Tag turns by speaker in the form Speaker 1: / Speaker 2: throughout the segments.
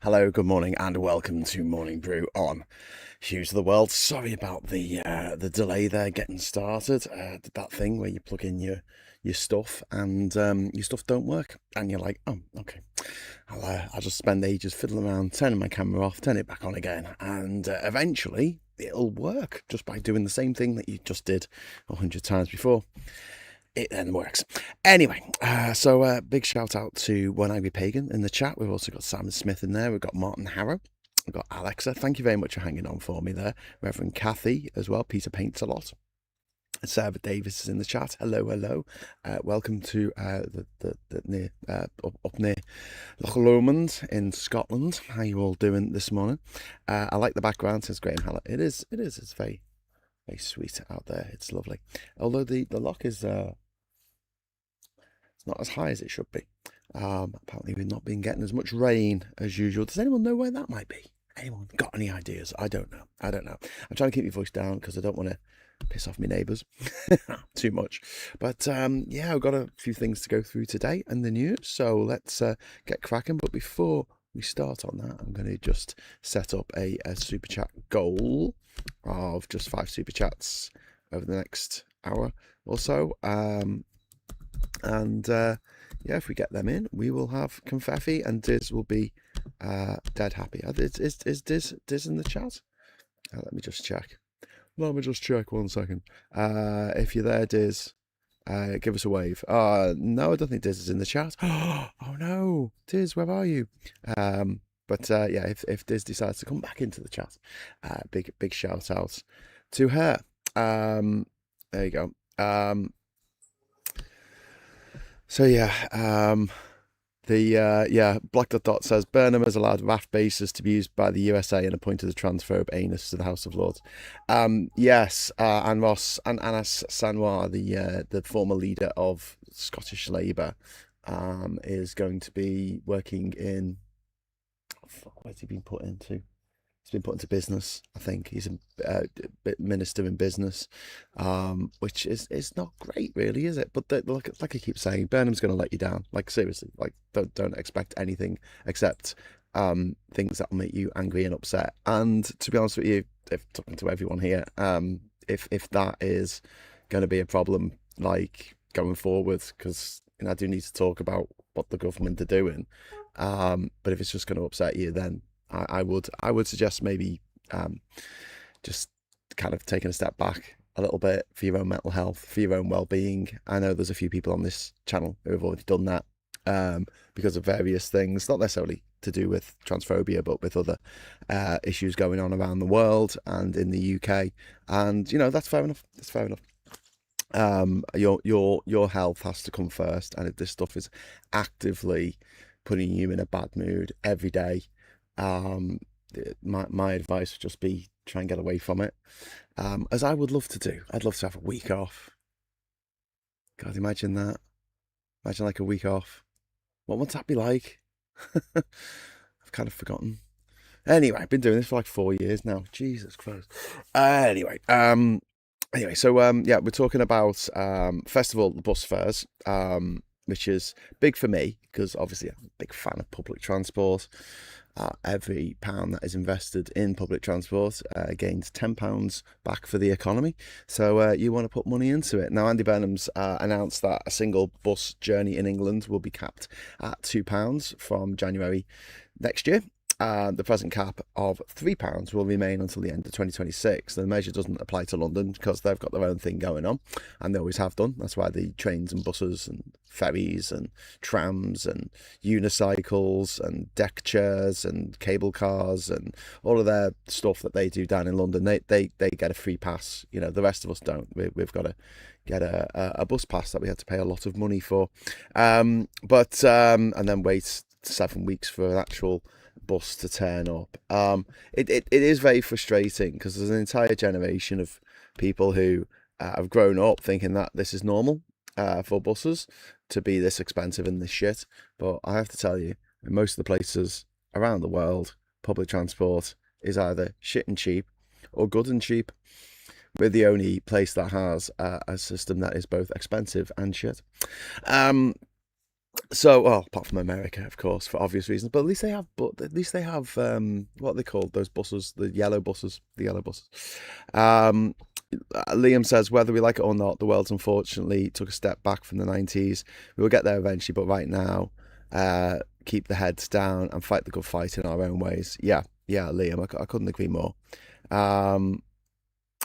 Speaker 1: Hello, good morning, and welcome to Morning Brew on Hughes of the World. Sorry about the delay there getting started. That thing where you plug in your stuff and your stuff don't work, and you're like, oh, okay. I'll just spend ages fiddling around, turning my camera off, turn it back on again, and eventually it'll work just by doing the same thing that you just did 100 times before. It then works. Anyway, so big shout out to One Angry Pagan in the chat. We've also got Simon Smith in there. We've got Martin Harrow. We've got Alexa. Thank you very much for hanging on for me there. Reverend Kathy as well. Peter paints a lot. Sarah Davis is in the chat. Hello, hello. Welcome to up near Loch Lomond in Scotland. How you all doing this morning? I like the background, says Graham Hallett. It is. It's very, very sweet out there. It's lovely. Although the loch is not as high as it should be. Apparently we've not been getting as much rain as usual. Does anyone know where that might be? Anyone got any ideas? I don't know. I'm trying to keep my voice down because I don't want to piss off my neighbours too much. But yeah, I've got a few things to go through today in the news. So let's get cracking. But before we start on that, I'm going to just set up a super chat goal of just 5 super chats over the next hour or so. And yeah, if we get them in, we will have confetti, and Diz will be dead happy. Is Diz in the chat? Let me just check. Let me just check 1 second. If you're there, Diz, give us a wave. No, I don't think Diz is in the chat. Oh no, Diz, where are you? But yeah, if Diz decides to come back into the chat, big shout out to her. There you go. So yeah, Black Dot says Burnham has allowed RAF bases to be used by the USA and appointed a transphobe anus to the House of Lords. Yes, and Ross and Anas Sarwar, the former leader of Scottish Labour, is going to be working in. Where's he been put into? He's been put into business, I think. He's a minister in business, which is not great, really, is it? But like I keep saying, Burnham's going to let you down. Like, seriously, like don't expect anything except things that will make you angry and upset. And to be honest with you, if talking to everyone here, if that is going to be a problem, like going forward, because I do need to talk about what the government are doing. But if it's just going to upset you, then I would suggest maybe just kind of taking a step back a little bit for your own mental health, for your own well-being. I know there's a few people on this channel who have already done that because of various things, not necessarily to do with transphobia, but with other issues going on around the world and in the UK. And that's fair enough. That's fair enough. Your health has to come first, and if this stuff is actively putting you in a bad mood every day, my advice would just be try and get away from it, as I would love to do. I'd love to have a week off. God, imagine that. Imagine like a week off. What would that be like? I've kind of forgotten. Anyway, I've been doing this for like 4 years now. Jesus Christ. Anyway, so yeah, we're talking about festival bus fares, which is big for me because obviously I'm a big fan of public transport. Every pound that is invested in public transport gains £10 back for the economy. So you want to put money into it. Now, Andy Burnham's announced that a single bus journey in England will be capped at £2 from January next year. The present cap of £3 will remain until the end of 2026. The measure doesn't apply to London because they've got their own thing going on, and they always have done. That's why the trains and buses and ferries and trams and unicycles and deck chairs and cable cars and all of their stuff that they do down in London, they get a free pass. The rest of us don't. We've got to get a bus pass that we had to pay a lot of money for, and then wait 7 weeks for an actual bus to turn up. It is very frustrating because there's an entire generation of people who have grown up thinking that this is normal for buses to be this expensive and this shit. But I have to tell you, in most of the places around the world, public transport is either shit and cheap or good and cheap. We're the only place that has a system that is both expensive and shit. So, well, apart from America, of course, for obvious reasons, but at least they have, what are they called? Those buses, the yellow buses, the yellow buses. Um, Liam says, whether we like it or not, the world's unfortunately took a step back from the 90s. We will get there eventually, but right now, keep the heads down and fight the good fight in our own ways. Yeah, yeah, Liam, I couldn't agree more. Um,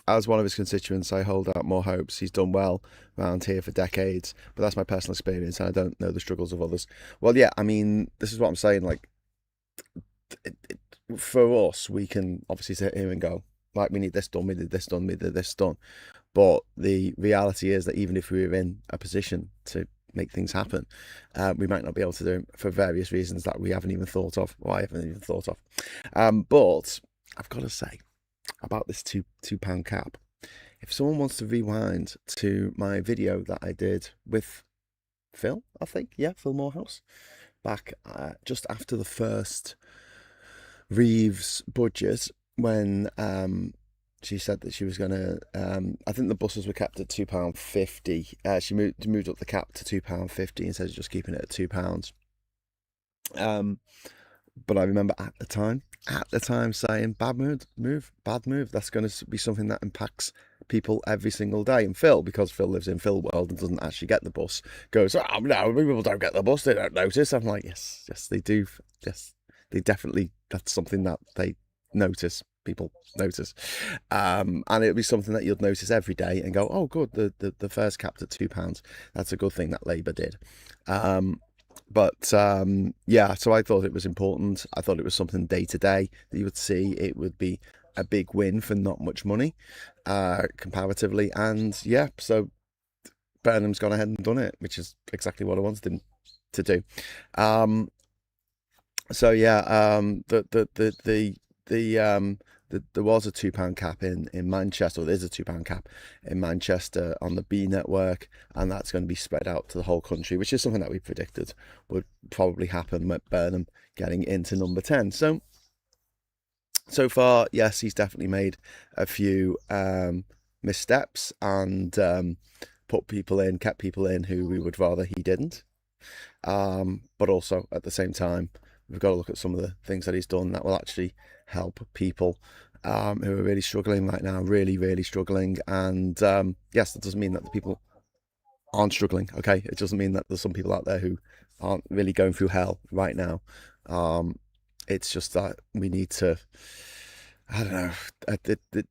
Speaker 1: as one of his constituents, I hold out more hopes. He's done well around here for decades, but that's my personal experience, and I don't know the struggles of others. Well, yeah, I mean, this is what I'm saying. Like, it, it, for us, we can obviously sit here and go, like, we need this done, we need this done, we need this done. But the reality is that even if we were in a position to make things happen, we might not be able to do it for various reasons that we haven't even thought of, or I haven't even thought of. But I've got to say about this £2 cap. If someone wants to rewind to my video that I did with Phil, I think, yeah, Phil Morehouse, back just after the first Reeves budget, when she said that she was going to, I think the buses were capped at £2.50. She moved up the cap to £2.50 instead of just keeping it at £2. But I remember at the time saying, bad move. That's going to be something that impacts people every single day. And Phil, because Phil lives in Phil world and doesn't actually get the bus, goes, oh no, people don't get the bus, they don't notice. I'm like, yes, they do. Yes, they definitely, that's something that they notice. People notice. And it'll be something that you'll notice every day and go, oh, good, the fare's capped at £2. That's a good thing that Labour did. But yeah, so I thought it was important. I thought it was something day to day that you would see. It would be a big win for not much money, comparatively. And yeah, so Burnham's gone ahead and done it, which is exactly what I wanted him to do. So yeah, there was a £2 cap in Manchester, or there's a £2 cap in Manchester on the B network, and that's going to be spread out to the whole country, which is something that we predicted would probably happen with Burnham getting into number 10. So far, yes, he's definitely made a few missteps and kept people in who we would rather he didn't. But also at the same time, we've got to look at some of the things that he's done that will actually help people who are really struggling right now, really struggling. And yes, that doesn't mean that the people aren't struggling. Okay, it doesn't mean that there's some people out there who aren't really going through hell right now. It's just that we need to. I don't know.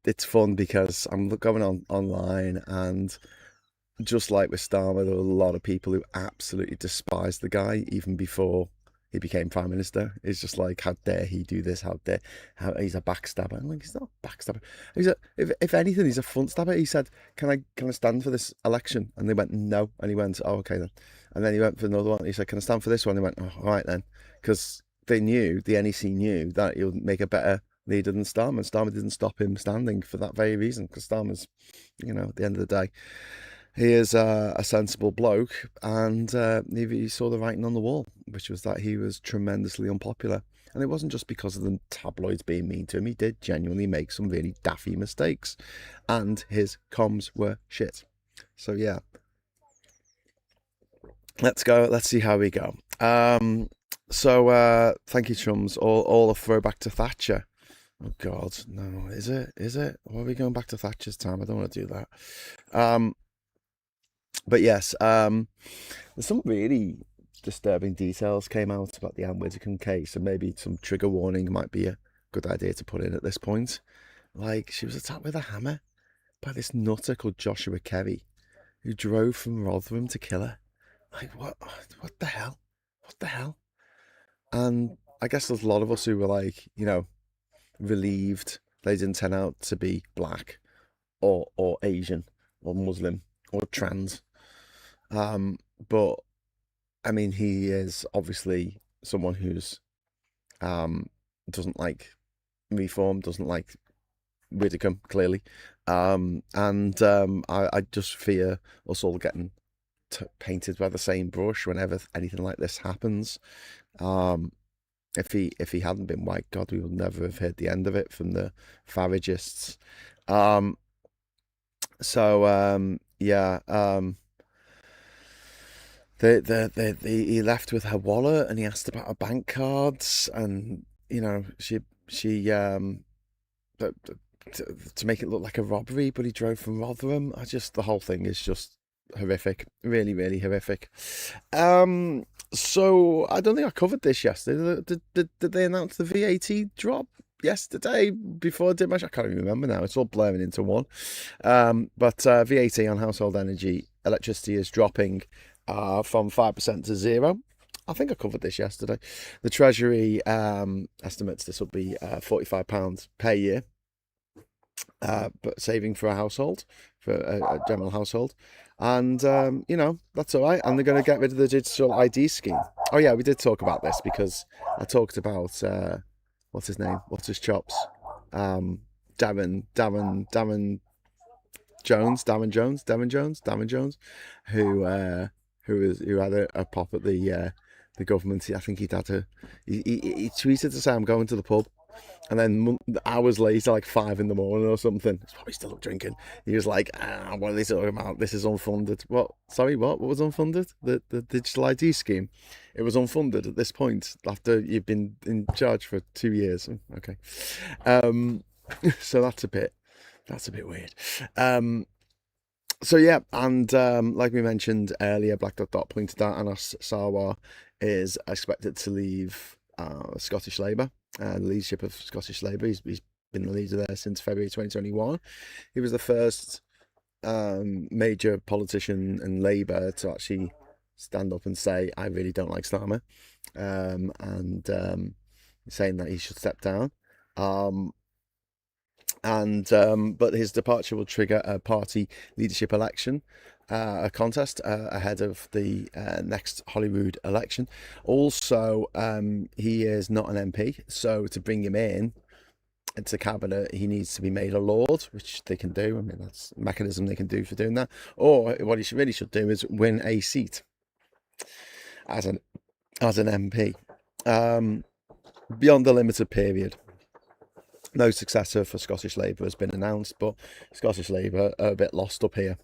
Speaker 1: It's fun because I'm going on online, and just like with Starmer, there were a lot of people who absolutely despised the guy even before he became prime minister. It's just like, how dare he do this? How he's a backstabber. I'm like, he's not a backstabber. If anything, he's a front stabber. He said, can I stand for this election? And they went, no. And he went, oh, okay then. And then he went for another one. He said, can I stand for this one? And they went, oh, all right then. Because the NEC knew that he would make a better leader than Starmer. And Starmer didn't stop him standing for that very reason, because Starmer's, at the end of the day, he is a sensible bloke, and he saw the writing on the wall, which was that he was tremendously unpopular. And it wasn't just because of the tabloids being mean to him. He did genuinely make some really daffy mistakes, and his comms were shit. So yeah, let's go. Let's see how we go. So thank you, chums. All a throwback to Thatcher. Oh God, no, is it? Or are we going back to Thatcher's time? I don't want to do that. But yes, there's some really disturbing details came out about the Anne Widdecombe case, and maybe some trigger warning might be a good idea to put in at this point. Like, she was attacked with a hammer by this nutter called Joshua Kerry, who drove from Rotherham to kill her. Like, what? What the hell? What the hell? And I guess there's a lot of us who were like, relieved they didn't turn out to be black or Asian or Muslim or trans. But I mean, he is obviously someone who's doesn't like reform, doesn't like Widdecombe, clearly. I just fear us all getting painted by the same brush whenever anything like this happens. If he hadn't been white, God, we would never have heard the end of it from the Faragists. Yeah. he left with her wallet, and he asked about her bank cards, and she but, to make it look like a robbery, but he drove from Rotherham. The whole thing is just horrific, really, really horrific. So I don't think I covered this yesterday. Did they announce the VAT drop yesterday before I did my? I can't even remember now. It's all blurring into one. But VAT on household energy, electricity is dropping from 5% to 0. I think I covered this yesterday. The Treasury estimates this will be £45 per year, but saving for a household, for a general household. And, that's all right. And they're going to get rid of the digital ID scheme. Oh, yeah, we did talk about this because I talked about, what's his name? What's his chops? Darren Jones, who had a pop at the government. I think he tweeted to say, "I'm going to the pub," and then hours later, like 5 in the morning or something, he's probably still up drinking. He was like, "What are they talking about? This is unfunded." What? Sorry, what? What was unfunded? The digital ID scheme. It was unfunded at this point after you've been in charge for 2 years. Okay, so that's a bit weird. So yeah, and like we mentioned earlier, Black Dot pointed out, Anas Sarwar is expected to leave Scottish Labour, the leadership of Scottish Labour. He's been the leader there since February 2021. He was the first major politician in Labour to actually stand up and say, "I really don't like Starmer," and saying that he should step down. But his departure will trigger a party leadership election, a contest ahead of the next Holyrood election. Also, he is not an MP, so to bring him into cabinet, he needs to be made a lord, which they can do. I mean, that's a mechanism they can do for doing that. Or what he really should do is win a seat as an MP beyond the limited period. No successor for Scottish Labour has been announced, but Scottish Labour are a bit lost up here.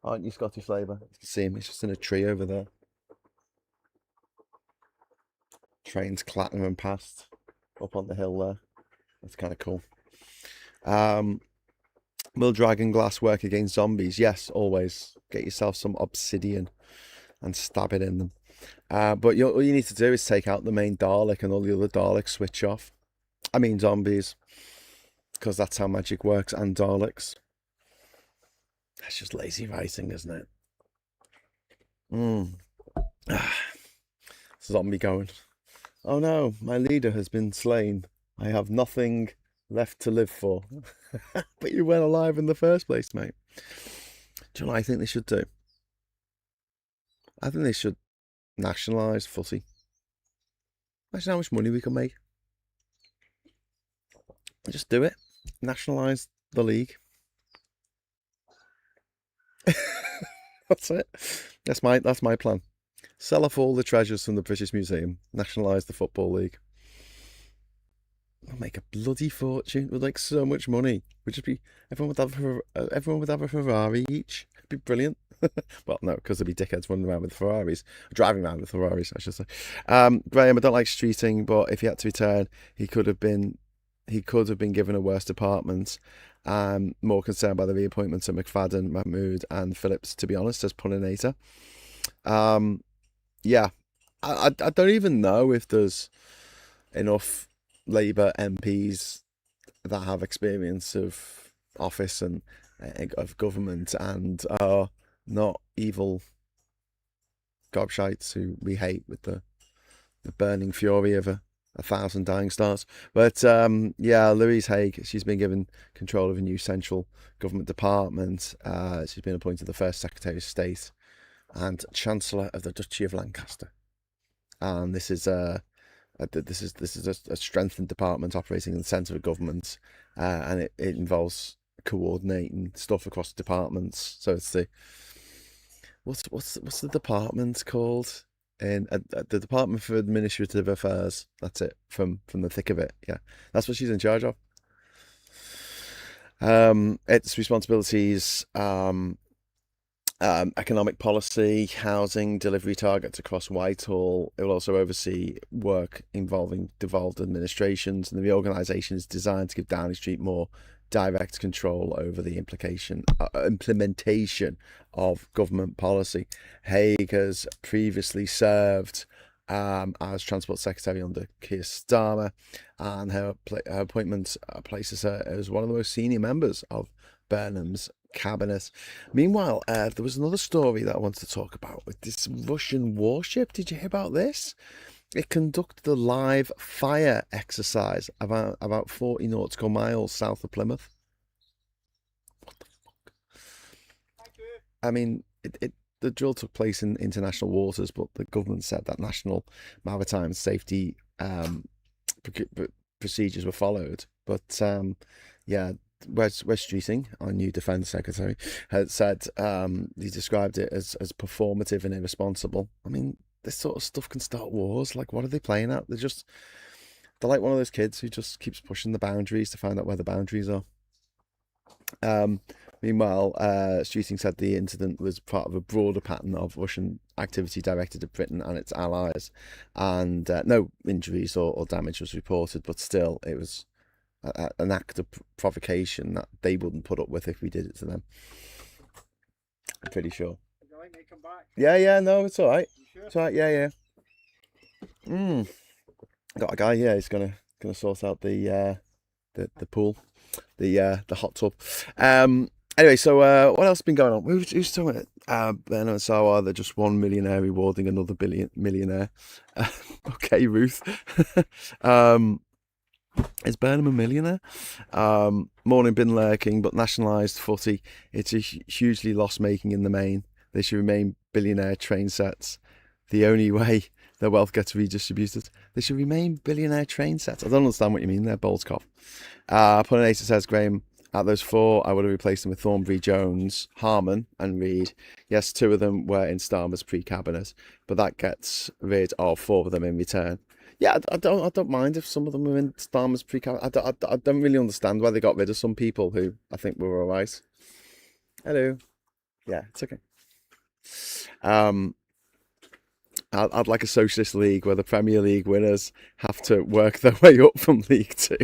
Speaker 1: Aren't you, Scottish Labour? You can see him, he's just in a tree over there. Trains clattering past up on the hill there. That's kind of cool. Will dragon glass work against zombies? Yes, always. Get yourself some obsidian and stab it in them. But all you need to do is take out the main Dalek, and all the other Daleks switch off. I mean zombies, because that's how magic works, and Daleks. That's just lazy writing, isn't it? Zombie going, "Oh no, my leader has been slain. I have nothing left to live for." But you went alive in the first place, mate. Do you know what I think they should do? I think they should nationalise footy. Imagine how much money we can make. Just do it. Nationalise the league. That's it. That's my plan. Sell off all the treasures from the British Museum. Nationalise the Football League. I'll make a bloody fortune with like so much money. Everyone would have a Ferrari each. It'd be brilliant. Well, no, because there'd be dickheads running around with Ferraris, driving around with Ferraris, I should say. Graham, I don't like streeting, but if he had to return, he could have been given a worse department. More concerned by the reappointments of McFadden, Mahmood and Phillips, to be honest, as Pollinator. Yeah, I don't even know if there's enough Labour MPs that have experience of office and of government and are not evil gobshites who we hate with the burning fury of a 1,000 dying stars. But Louise Haigh, she's been given control of a new central government department. She's been appointed the first Secretary of State and Chancellor of the Duchy of Lancaster. And this is a strengthened department operating in the centre of government, and it involves coordinating stuff across departments. So it's the what's the department called? In the Department for Administrative Affairs. That's it, from the thick of it. Yeah, that's what she's in charge of. Its responsibilities economic policy, housing, delivery targets across Whitehall. It will also oversee work involving devolved administrations, and the reorganisation is designed to give Downing Street more direct control over the implementation of government policy. Haig has previously served as Transport Secretary under Keir Starmer, and her appointment places her as one of the most senior members of Burnham's cabinet. Meanwhile, there was another story that I wanted to talk about with this Russian warship. Did you hear about this? It conducted a live fire exercise about 40 nautical miles south of Plymouth. What the fuck? I mean, the drill took place in international waters, but the government said that national maritime safety procedures were followed. But yeah, Wes Streeting, our new Defence Secretary, had said he described it as performative and irresponsible. I mean, this sort of stuff can start wars. Like, what are they playing at? They're like one of those kids who just keeps pushing the boundaries to find out where the boundaries are. Meanwhile, Streeting said the incident was part of a broader pattern of Russian activity directed at Britain and its allies, and no injuries or damage was reported, but still, it was an act of provocation that they wouldn't put up with if we did it to them. I'm pretty sure. Yeah, no, it's all right. Sure? It's all right, yeah. Got a guy, yeah, he's gonna sort out the pool, the hot tub. Anyway, so what else has been going on? Who's talking about Bernard and Sarwar? They're just one millionaire rewarding another millionaire. Okay, Ruth. Is Burnham a millionaire? Morning been lurking, but nationalised footy. It's a hugely loss-making in the main. They should remain billionaire train sets. The only way their wealth gets redistributed. They should remain billionaire train sets. I don't understand what you mean there, Boltzkopf. Odesa says, Graham, at those four, I would have replaced them with Thornbury, Jones, Harman and Reid. Yes, two of them were in Starmer's pre-cabinet, but that gets rid of four of them in return. Yeah, I don't mind if some of them were in Starmer's pre-cabinet. I don't really understand why they got rid of some people who I think were all right. Hello. Yeah, it's okay. I'd like a socialist league where the Premier League winners have to work their way up from League Two.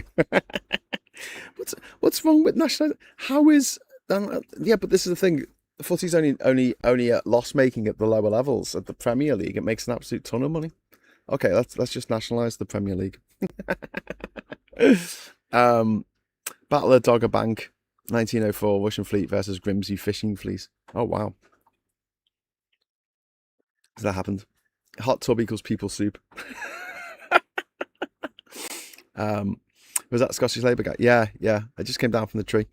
Speaker 1: What's wrong with national? How is yeah? But this is the thing. The footy's only loss making at the lower levels. At the Premier League, it makes an absolute ton of money. Okay, let's just nationalise the Premier League. Battle of Dogger Bank, 1904, Russian fleet versus Grimsby fishing fleet. Oh wow, so that happened. Hot tub equals people soup. Was that Scottish Labour guy? Yeah. I just came down from the tree.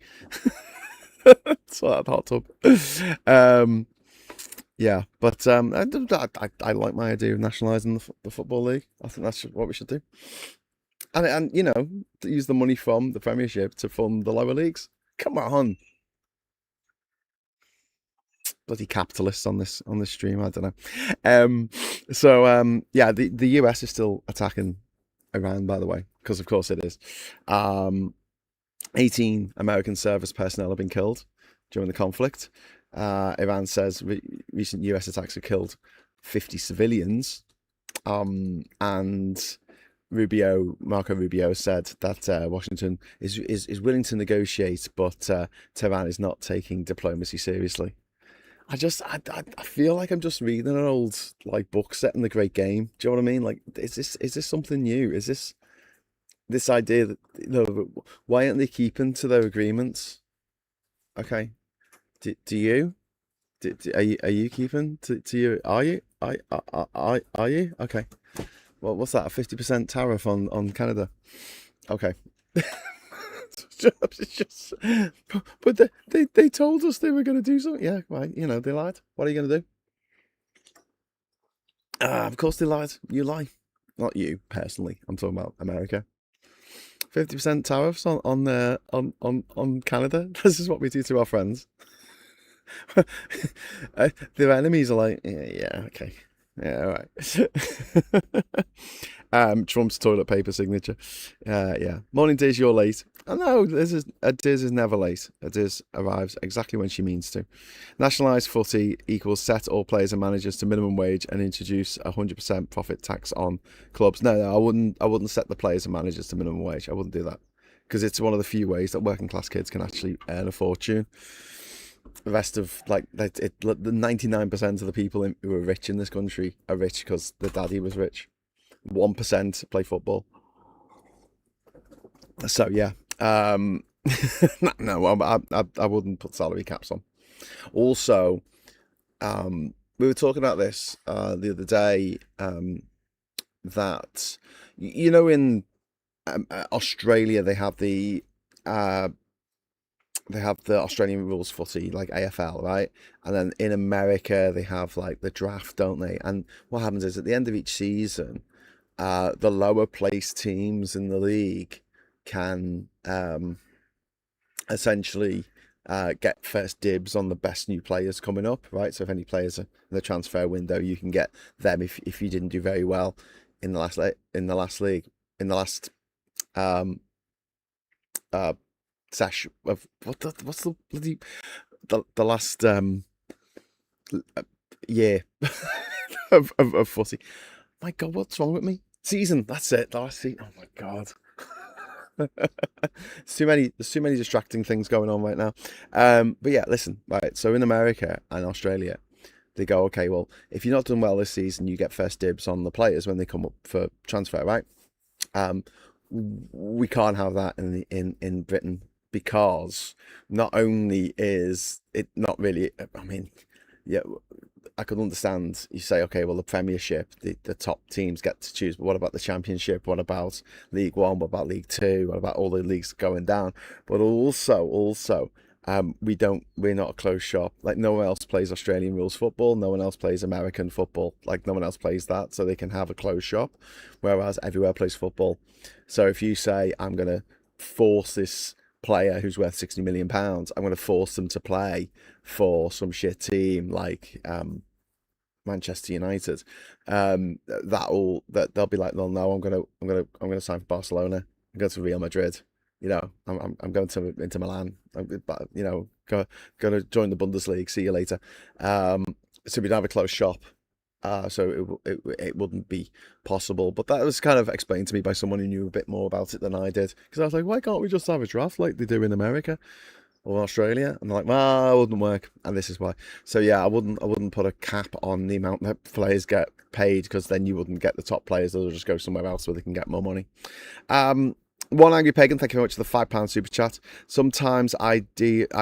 Speaker 1: Saw that hot tub. Yeah, but I like my idea of nationalising the Football League. I think that's what we should do. And you know, to use the money from the Premiership to fund the lower leagues. Come on. Bloody capitalists on this stream, I don't know. Yeah, the US is still attacking Iran, by the way, because of course it is. 18 American service personnel have been killed during the conflict. Iran says recent US attacks have killed 50 civilians. And Marco Rubio said that Washington is willing to negotiate, but Tehran is not taking diplomacy seriously. I feel like I'm just reading an old book set in the Great Game. Do you know what I mean? Like, is this something new? Is this idea that why aren't they keeping to their agreements? Okay, do you? Are you keeping to you? Are you? Are you? Okay. Well, what's that? A 50% tariff on Canada? Okay. But they told us they were going to do something. Yeah, right. You know, they lied. What are you going to do? Of course they lied. You lie. Not you personally. I'm talking about America. 50% tariffs on Canada. This is what we do to our friends. Their enemies are like, yeah, okay. Yeah, all right. Trump's toilet paper signature. Yeah. Morning, Diz, you're late. Oh, no, Diz is never late. Diz arrives exactly when she means to. Nationalise footy equals set all players and managers to minimum wage and introduce 100% profit tax on clubs. No, I wouldn't set the players and managers to minimum wage. I wouldn't do that because it's one of the few ways that working class kids can actually earn a fortune. The rest of the 99% of the people who are rich in this country are rich because the daddy was rich. 1% play football. So yeah, no, I wouldn't put salary caps on. Also, we were talking about this the other day. That in Australia they have the Australian rules footy, like AFL, right? And then in America they have like the draft, don't they? And what happens is at the end of each season, the lower placed teams in the league can essentially get first dibs on the best new players coming up, right? So if any players in the transfer window, you can get them if you didn't do very well in the last sesh of what's the bloody the last year of footy. My God, what's wrong with me? Season, that's it. The last season. Oh my God. There's too many distracting things going on right now. But yeah, listen, right. So in America and Australia, they go, okay, well, if you're not done well this season, you get first dibs on the players when they come up for transfer, right? We can't have that in Britain because not only is it not really, I mean, yeah, I could understand you say, okay, well, the Premiership, the top teams get to choose, but what about the Championship? What about League One? What about League Two? What about all the leagues going down? But also, we're not a closed shop. Like no one else plays Australian rules football. No one else plays American football. Like no one else plays that, so they can have a closed shop, whereas everywhere plays football. So if you say, I'm going to force this player who's worth £60 million, I'm going to force them to play for some shit team like Manchester United. They'll be like, well, no, I'm gonna sign for Barcelona. I'm going to Real Madrid. I'm going to into Milan. Go to join the Bundesliga. See you later. So we'd have a closed shop. So it wouldn't be possible. But that was kind of explained to me by someone who knew a bit more about it than I did. Because I was like, why can't we just have a draft like they do in America or Australia? And they're like, well, it wouldn't work. And this is why. So yeah, I wouldn't put a cap on the amount that players get paid, because then you wouldn't get the top players. They'll just go somewhere else where they can get more money. One Angry Pagan, thank you very much for the £5 super chat. Sometimes I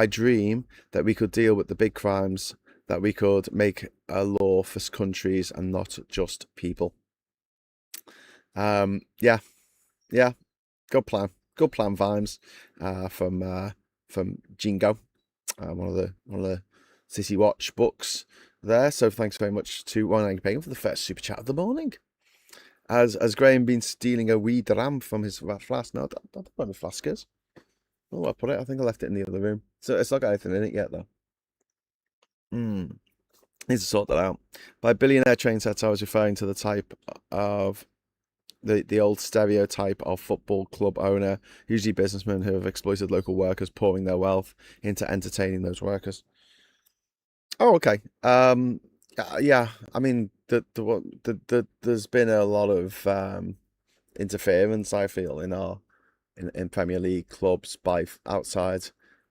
Speaker 1: dream that we could deal with the big crimes, that we could make a law for countries and not just people. Yeah, good plan vibes from Jingo, one of the City Watch books there. So thanks very much to One Angry Pagan for the first super chat of the morning. Has Graham been stealing a wee dram from his flask? No, I don't know where the flask is. Oh, I put it. I think I left it in the other room. So it's not got anything in it yet, though. Need to sort that out. By billionaire train sets, I was referring to the type of the old stereotype of football club owner, usually businessmen who have exploited local workers, pouring their wealth into entertaining those workers. Oh, okay. Yeah. I mean, there's been a lot of interference, I feel, in Premier League clubs by outside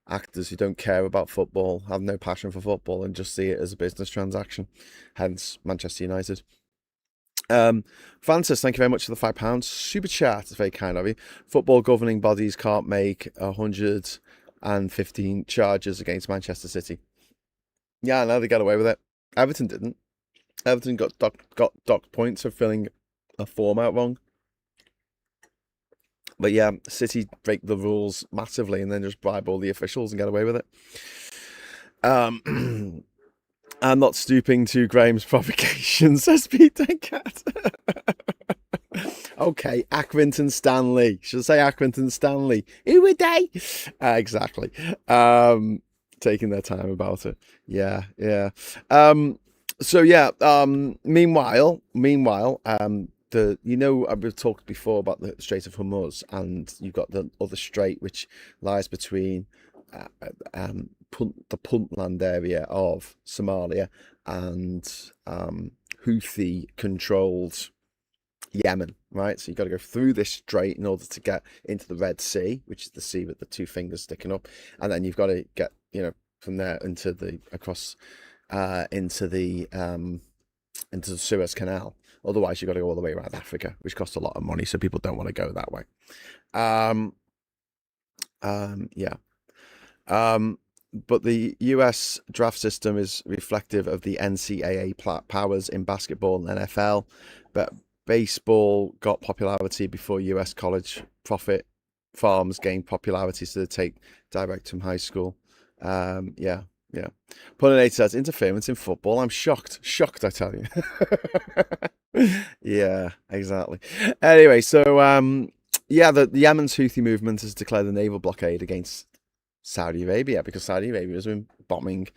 Speaker 1: actors who don't care about football, have no passion for football, and just see it as a business transaction. Hence Manchester United. Francis, thank you very much for the £5 super chat. It's very kind of you. Football governing bodies can't make 115 charges against Manchester City. Yeah, no, they got away with it. Everton didn't. Everton got docked points for filling a form out wrong. But yeah, City break the rules massively and then just bribe all the officials and get away with it. I'm not stooping to Graham's provocation, says Peter Cat. Okay, Accrington Stanley. Should I say Accrington Stanley? Who were they? Exactly. Taking their time about it. Yeah. So yeah. Meanwhile, we've talked before about the Strait of Hormuz, and you've got the other strait which lies between the Puntland area of Somalia and Houthi controlled Yemen, right? So you've got to go through this strait in order to get into the Red Sea, which is the sea with the two fingers sticking up, and then you've got to get, from there into the Suez Canal. Otherwise, you've got to go all the way around Africa, which costs a lot of money, so people don't want to go that way. Yeah. But the US draft system is reflective of the NCAA powers in basketball and NFL, but baseball got popularity before US college profit farms gained popularity, so they take direct from high school. Yeah. Pulinator says interference in football. I'm shocked, I tell you. Yeah, exactly. Anyway, so the Yemen's Houthi movement has declared a naval blockade against Saudi Arabia because Saudi Arabia has been bombing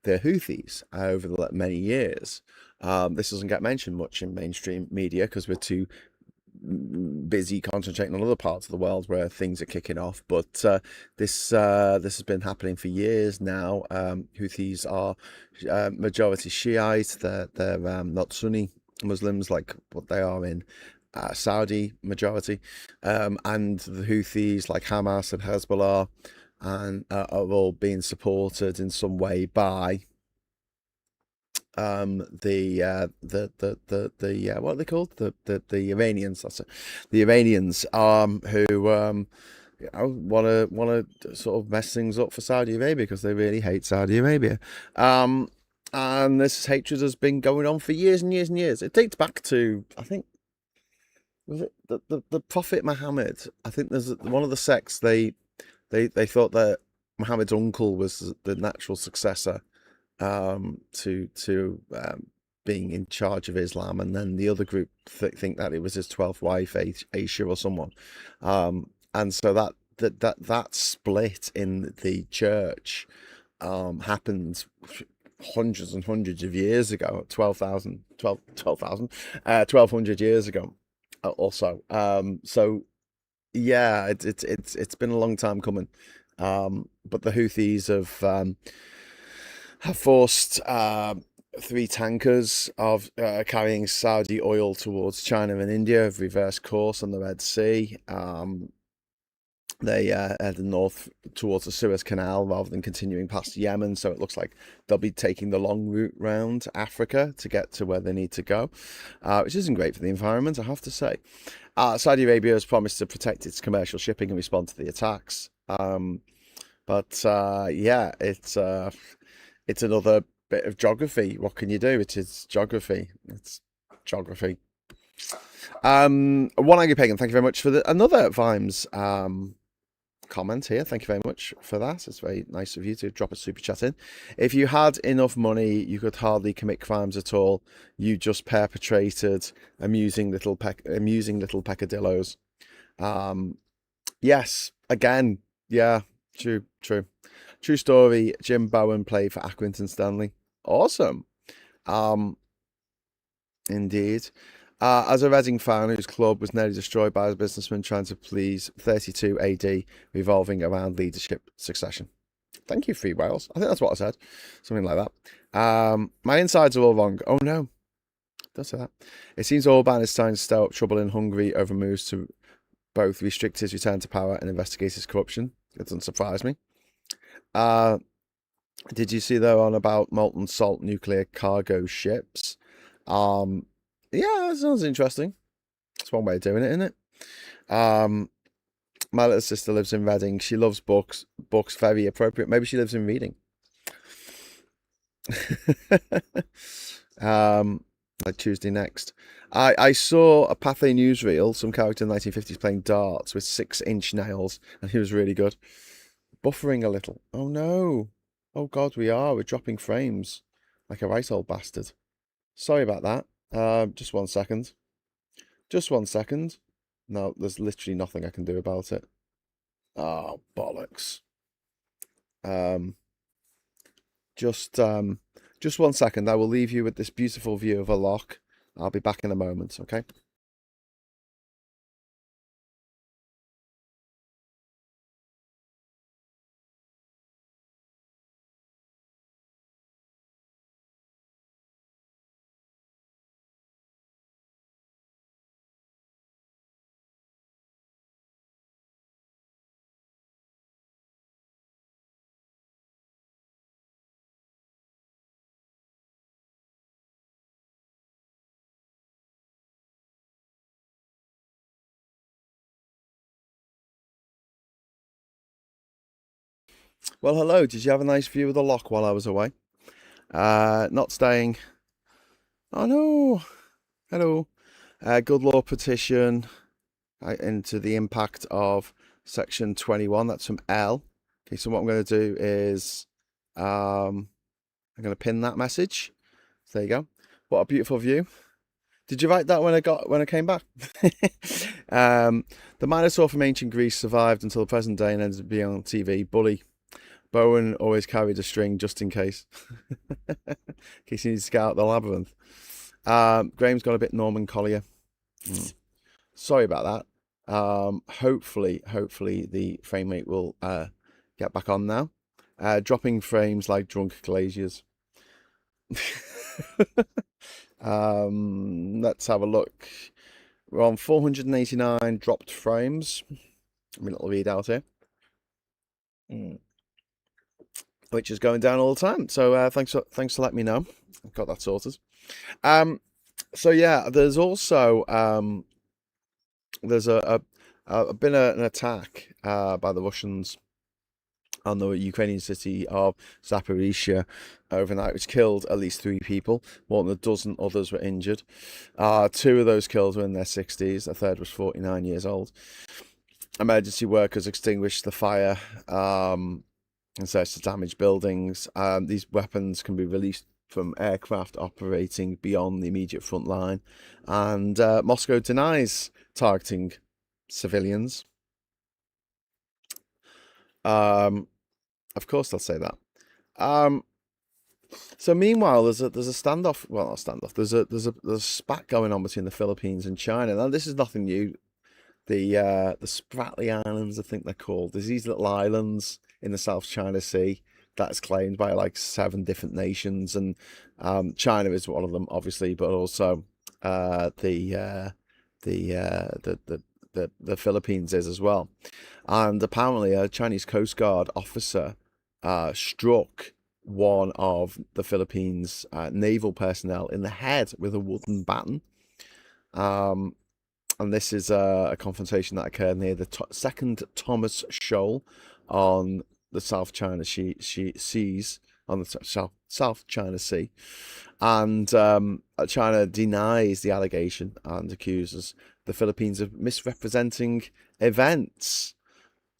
Speaker 1: the Houthis over the many years. This doesn't get mentioned much in mainstream media because we're too busy concentrating on other parts of the world where things are kicking off. But this has been happening for years now. Houthis are majority Shiite. They're not Sunni Muslims like what they are in Saudi majority. And the Houthis, like Hamas and Hezbollah, and are all being supported in some way by the what are they called, the Iranians. That's it. The Iranians who want to sort of mess things up for Saudi Arabia because they really hate Saudi Arabia. And this hatred has been going on for years and years and years. It dates back to, I think, was it the Prophet Muhammad? I think there's one of the sects, they thought that Muhammad's uncle was the natural successor to being in charge of Islam, and then the other group think that it was his 12th wife, Aisha or someone, and so that split in the church happened hundreds and hundreds of years ago, 1200 years ago also. So yeah, it's been a long time coming, but the Houthis have forced 3 tankers of carrying Saudi oil towards China and India have reversed course on the Red Sea. They headed north towards the Suez Canal rather than continuing past Yemen, so it looks like they'll be taking the long route round Africa to get to where they need to go, which isn't great for the environment, I have to say. Saudi Arabia has promised to protect its commercial shipping and respond to the attacks. Yeah, it's another bit of geography. What can you do? It is geography. It's geography. One Angry Pagan, thank you very much for another Vimes comment here. Thank you very much for that. It's very nice of you to drop a super chat in. If you had enough money, you could hardly commit crimes at all. You just perpetrated amusing little peccadillos. Yes, again, yeah, true story. Jim Bowen played for Accrington Stanley. Awesome. Indeed. As a Reading fan whose club was nearly destroyed by a businessman trying to please 32 AD, revolving around leadership succession. Thank you, Free Wales. I think that's what I said. Something like that. My insides are all wrong. Oh no. Don't say that. It seems Orban is trying to stir up trouble in Hungary over moves to both restrict his return to power and investigate his corruption. It doesn't surprise me. Did you see though on about molten salt nuclear cargo ships? Yeah, that sounds interesting. It's one way of doing it, isn't it? My little sister lives in Reading. She loves books. Books, very appropriate. Maybe she lives in Reading. Like Tuesday next. I saw a Pathé newsreel, some character in the 1950s playing darts with 6-inch nails, and he was really good. Buffering a little. Oh no. Oh God, we're dropping frames. Like a right old bastard. Sorry about that. Just 1 second. Just 1 second. No, there's literally nothing I can do about it. Oh, bollocks. Just 1 second. I will leave you with this beautiful view of a loch. I'll be back in a moment, okay? Well, hello. Did you have a nice view of the loch while I was away? Not staying. Oh no. Hello. Good law petition into the impact of section 21. That's from L. Okay, so what I'm going to do is I'm going to pin that message. So there you go. What a beautiful view. Did you write that when I came back? The Minotaur from ancient Greece survived until the present day and ended up being on TV. Bully. Bowen always carried a string just in case. In case he needs to get out the labyrinth. Graham's got a bit Norman Collier. Sorry about that. Hopefully the frame rate will get back on now. Dropping frames like drunk glaziers. Let's have a look. We're on 489 dropped frames. I mean, it'll read out here. Which is going down all the time. So thanks for letting me know. I've got that sorted. So yeah, there's also there's been an attack by the Russians on the Ukrainian city of Zaporizhia overnight, which killed at least 3 people. More than a dozen others were injured. 2 of those killed were in their 60s. A third was 49 years old. Emergency workers extinguished the fire and searched the damaged buildings. These weapons can be released from aircraft operating beyond the immediate front line. And Moscow denies targeting civilians. Of course they'll say that. So meanwhile, there's a standoff. Well, not a standoff. There's a spat going on between the Philippines and China. Now, this is nothing new. The Spratly Islands, I think they're called. There's these little islands in the South China Sea that's claimed by like 7 different nations, and China is one of them, obviously, but also the Philippines is as well. And apparently, a Chinese Coast Guard officer struck one of the Philippines' naval personnel in the head with a wooden baton. And this is a confrontation that occurred near the second Thomas Shoal on the South China Seas, on the South China Sea. And China denies the allegation and accuses the Philippines of misrepresenting events.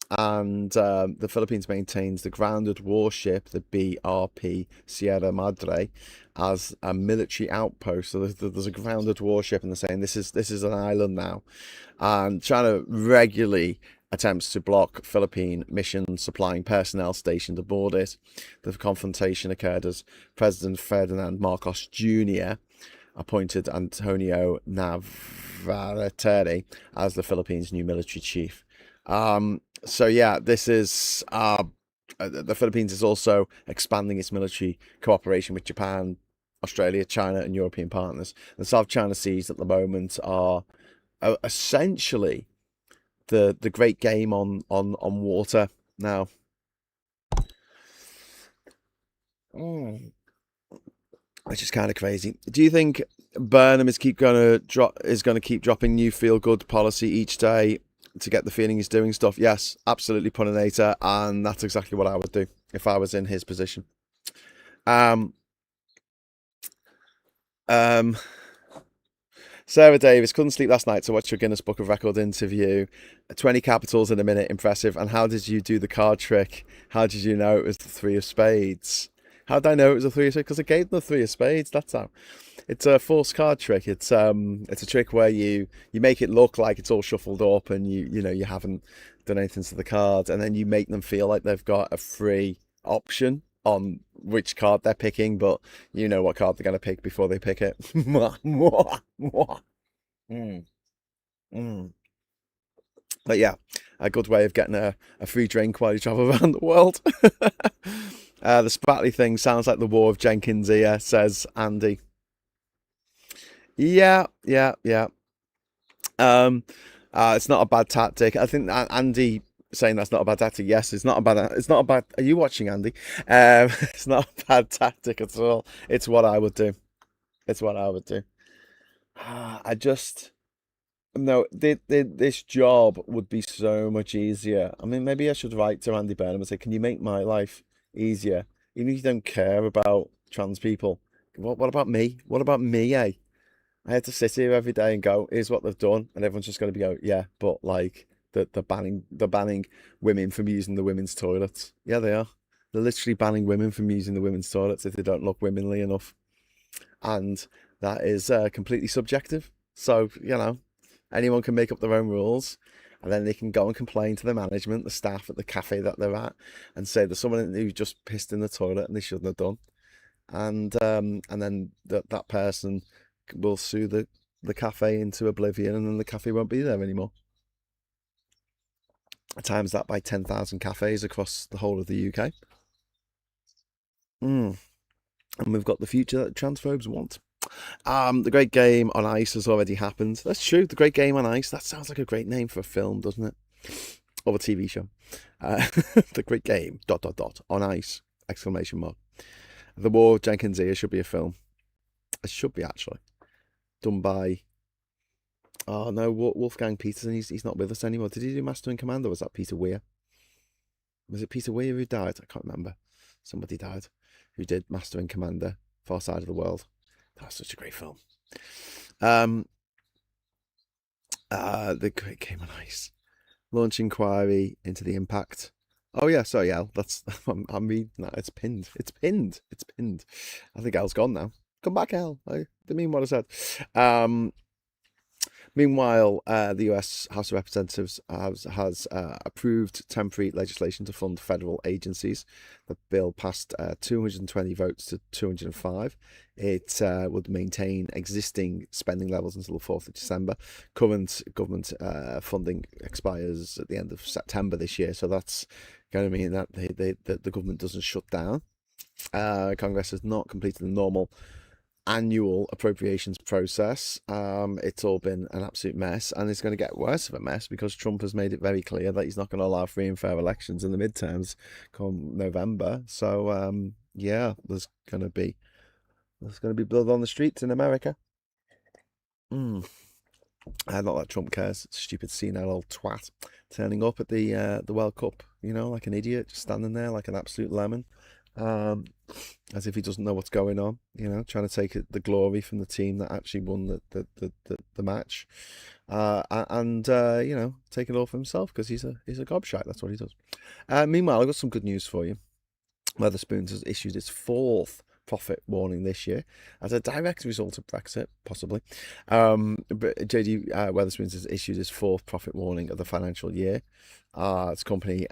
Speaker 1: And the Philippines maintains the grounded warship, the BRP Sierra Madre, as a military outpost. So there's a grounded warship, and they're saying this is an island now. And China regularly attempts to block Philippine missions supplying personnel stationed aboard it. The confrontation occurred as President Ferdinand Marcos Jr. appointed Antonio Navarrete as the Philippines' new military chief. So yeah, this is the Philippines is also expanding its military cooperation with Japan, Australia, China, and European partners. The South China Seas at the moment are essentially the great game on water now. Which is kind of crazy. Do you think Burnham is going to keep dropping new feel good policy each day to get the feeling he's doing stuff? Yes, absolutely, puninator, and that's exactly what I would do if I was in his position. Sarah Davis, couldn't sleep last night to watch your Guinness Book of Record interview. 20 capitals in a minute, impressive. And how did you do the card trick? How did you know it was the 3 of spades? How did I know it was a 3 of spades? Because I gave them the 3 of spades. That's how. It's a false card trick. It's a trick where you make it look like it's all shuffled up, and you haven't done anything to the cards, and then you make them feel like they've got a free option on which card they're picking, but you know what card they're going to pick before they pick it. But yeah, a good way of getting a free drink while you travel around the world. The Spratly thing sounds like the War of Jenkins' ear, says Andy. Yeah. It's not a bad tactic. I think Andy saying that's not a bad tactic. Yes, it's not a bad. Are you watching, Andy? It's not a bad tactic at all. It's what I would do. No, this job would be so much easier. I mean, maybe I should write to Andy Burnham and say, "Can you make my life easier? Even if you don't care about trans people, what about me? What about me, eh? I had to sit here every day and go, here's what they've done, and everyone's just going to be go, yeah, but like they're banning women from using the women's toilets. Yeah, they are. They're literally banning women from using the women's toilets if they don't look womanly enough, and that is completely subjective. So anyone can make up their own rules, and then they can go and complain to the management, the staff at the cafe that they're at, and say there's someone who just pissed in the toilet and they shouldn't have done, and then that person will sue the cafe into oblivion, and then the cafe won't be there anymore. Times that by 10,000 cafes across the whole of the UK. Mm. And we've got the future that transphobes want. The Great Game on Ice has already happened. That's true. The Great Game on Ice. That sounds like a great name for a film, doesn't it? Or a TV show. The Great Game. ... On Ice! Exclamation mark. The War of Jenkins Ear should be a film. It should be actually done by. Oh no, Wolfgang Peterson. He's not with us anymore. Did he do Master and Commander? Or was that Peter Weir? Was it Peter Weir who died? I can't remember. Somebody died who did Master and Commander, Far Side of the World. That was such a great film. The Great Game on Ice. Launch inquiry into the impact. Oh yeah, sorry, Al. That's I'm reading that. It's pinned. It's pinned. It's pinned. I think Al's gone now. Come back, Al. I didn't mean what I said. Meanwhile, the US House of Representatives has approved temporary legislation to fund federal agencies. The bill passed 220 votes to 205. It would maintain existing spending levels until the 4th of December. Current government funding expires at the end of September this year, so that's going to mean that the government doesn't shut down. Congress has not completed the normal annual appropriations process. It's all been an absolute mess, and it's going to get worse of a mess because Trump has made it very clear that he's not going to allow free and fair elections in the midterms come November. So yeah, there's going to be blood on the streets in America. Mm. Not that Trump cares. Stupid senile old twat turning up at the World Cup, like an idiot, just standing there like an absolute lemon. As if he doesn't know what's going on, trying to take the glory from the team that actually won the match, and take it all for himself because he's a gobshite. That's what he does. Meanwhile, I've got some good news for you. Wetherspoons has issued its 4th profit warning this year as a direct result of Brexit, possibly. But JD Wetherspoons has issued its 4th profit warning of the financial year. Its company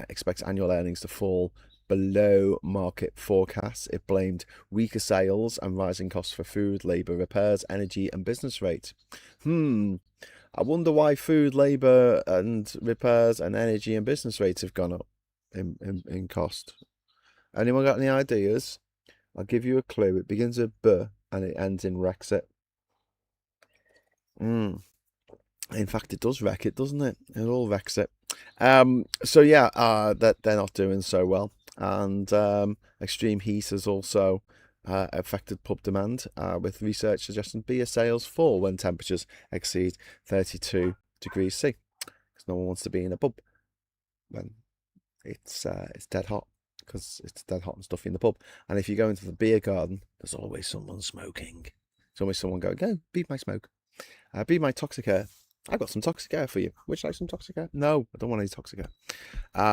Speaker 1: expects annual earnings to fall below market forecasts. It blamed weaker sales and rising costs for food, labour, repairs, energy and business rates. I wonder why food, labour and repairs and energy and business rates have gone up in cost. Anyone got any ideas? I'll give you a clue. It begins with B and it ends in Rexit. In fact, it does wreck it, doesn't it? It all wrecks it. So yeah, that they're not doing so well. And extreme heat has also affected pub demand, with research suggesting beer sales fall when temperatures exceed 32 degrees C. Because no one wants to be in a pub when it's dead hot, because it's dead hot and stuffy in the pub. And if you go into the beer garden, there's always someone smoking. There's always someone going, go, beat my smoke. Beat my toxic air. I've got some toxic air for you. Would you like some toxic air? No, I don't want any toxic air.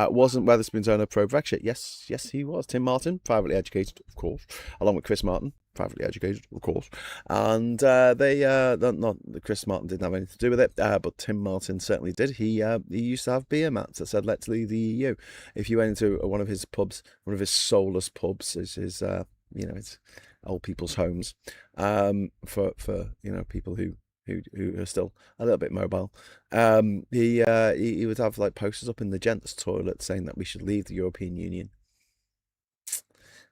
Speaker 1: Wasn't Wetherspoons owner pro-Brexit? Yes, he was. Tim Martin, privately educated, of course, along with Chris Martin, privately educated, of course. And Chris Martin didn't have anything to do with it, but Tim Martin certainly did. He used to have beer mats that said, let's leave the EU. If you went into one of his pubs, one of his soulless pubs, it's old people's homes, for people who are still a little bit mobile. He would have like posters up in the gents' toilet saying that we should leave the European Union.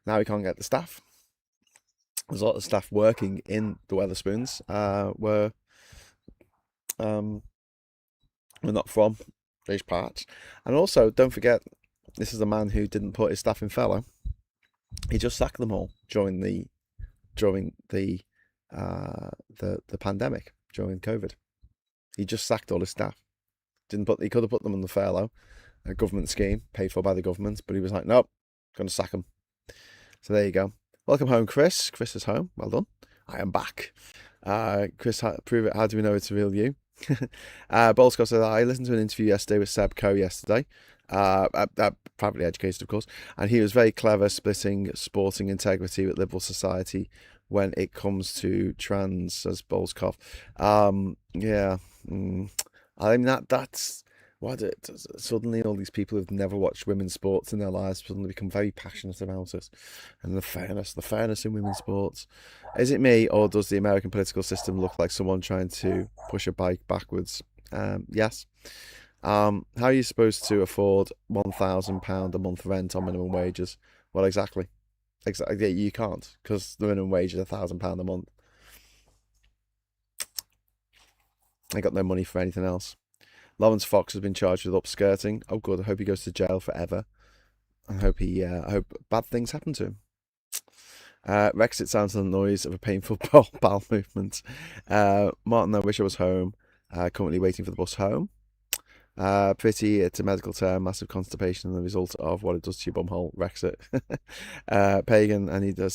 Speaker 1: Now we can't get the staff. There's a lot of staff working in the Wetherspoons were not from these parts. And also, don't forget, this is a man who didn't put his staff in furlough. He just sacked them all during the pandemic, during COVID. He just sacked all his staff. He could have put them on the furlough, a government scheme paid for by the government, but he was like, nope, going to sack them. So there you go. Welcome home, Chris. Chris is home. Well done. I am back. Chris, prove it. How do we know it's a real you? Bolscott said, I listened to an interview yesterday with Seb Coe yesterday. Privately educated, of course. And he was very clever splitting sporting integrity with liberal society when it comes to trans, says Bolscott. Yeah. I mean, that's why suddenly all these people who've never watched women's sports in their lives suddenly become very passionate about it. And the fairness in women's sports. Is it me, or does the American political system look like someone trying to push a bike backwards? Yes. How are you supposed to afford £1,000 a month rent on minimum wages? Well, exactly. Yeah, you can't, because the minimum wage is £1,000 a month. I got no money for anything else. Lawrence Fox has been charged with upskirting. Oh, good. I hope he goes to jail forever. I hope bad things happen to him. Brexit sounds like the noise of a painful bowel movement. Martin, I wish I was home. Currently waiting for the bus home. Pretty, it's a medical term, massive constipation, and the result of what it does to your bumhole, Brexit. Pagan, I need a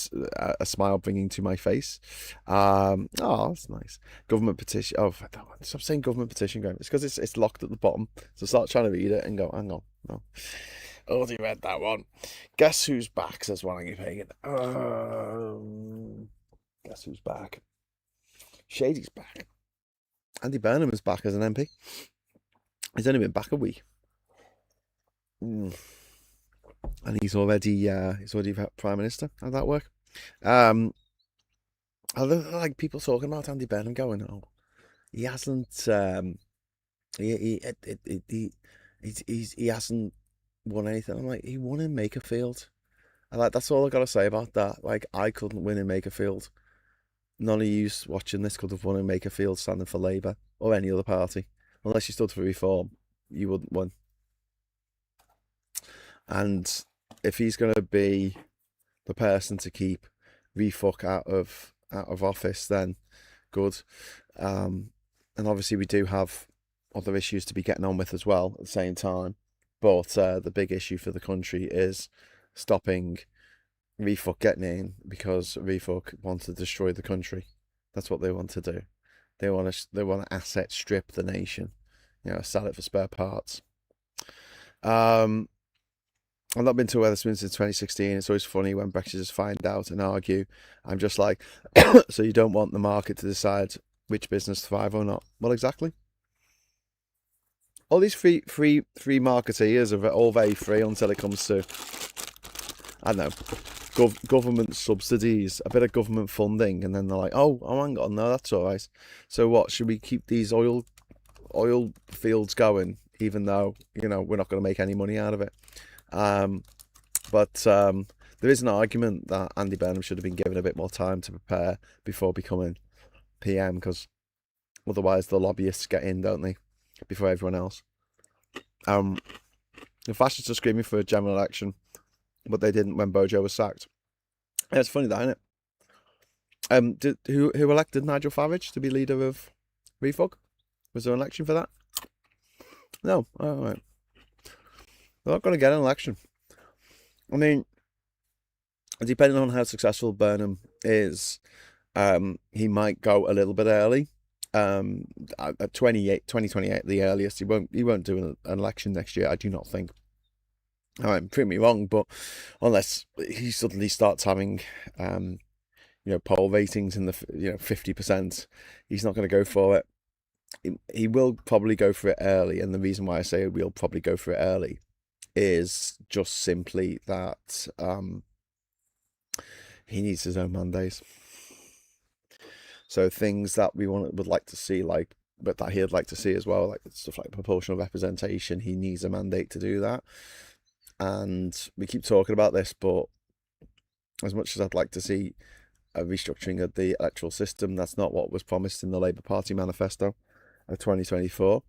Speaker 1: smile bringing to my face. Oh, that's nice. Government petition. Oh, stop saying government petition, Graham. It's because it's locked at the bottom. So start trying to read it and go, hang on. No. Oh, you read that one. Guess who's back, says Wangy Pagan. Guess who's back? Shady's back. Andy Burnham is back as an MP. He's only been back a week, and he's already Prime Minister. How'd that work? I like people talking about Andy Burnham going, oh, he hasn't, he hasn't won anything. I'm like, he won in Makerfield. And like, that's all I gotta say about that. Like, I couldn't win in Makerfield. None of you watching this could have won in Makerfield standing for Labour or any other party. Unless you stood for reform, you wouldn't win. And if he's going to be the person to keep refuck out of office, then good. And obviously we do have other issues to be getting on with as well at the same time. But the big issue for the country is stopping refuck getting in, because refuck want to destroy the country. That's what they want to do. They want to asset strip the nation, sell it for spare parts. I've not been to Wetherspoons since 2016. It's always funny when Brexiters find out and argue. I'm just like, so you don't want the market to decide which business to thrive or not? Well, exactly. All these free marketeers are all very free until it comes to, I don't know, government subsidies, a bit of government funding, and then they're like, oh, hang on, no, that's all right. So what, should we keep these oil fields going, even though, we're not going to make any money out of it? But there is an argument that Andy Burnham should have been given a bit more time to prepare before becoming PM, because otherwise the lobbyists get in, don't they, before everyone else. The fascists are screaming for a general election, but they didn't when Bojo was sacked. Yeah, it's funny that, isn't it? Who elected Nigel Farage to be leader of Refug? Was there an election for that? No. All right. They're not going to get an election. I mean, depending on how successful Burnham is, he might go a little bit early. At 2028, the earliest. He won't do an election next year, I do not think. All right, prove me wrong, but unless he suddenly starts having, poll ratings in the 50%, he's not going to go for it. He will probably go for it early, and the reason why I say we'll probably go for it early is just simply that he needs his own mandates. So things that we would like to see, but that he'd like to see as well, like stuff like proportional representation, he needs a mandate to do that. And we keep talking about this, but as much as I'd like to see a restructuring of the electoral system, that's not what was promised in the Labour Party manifesto of 2024.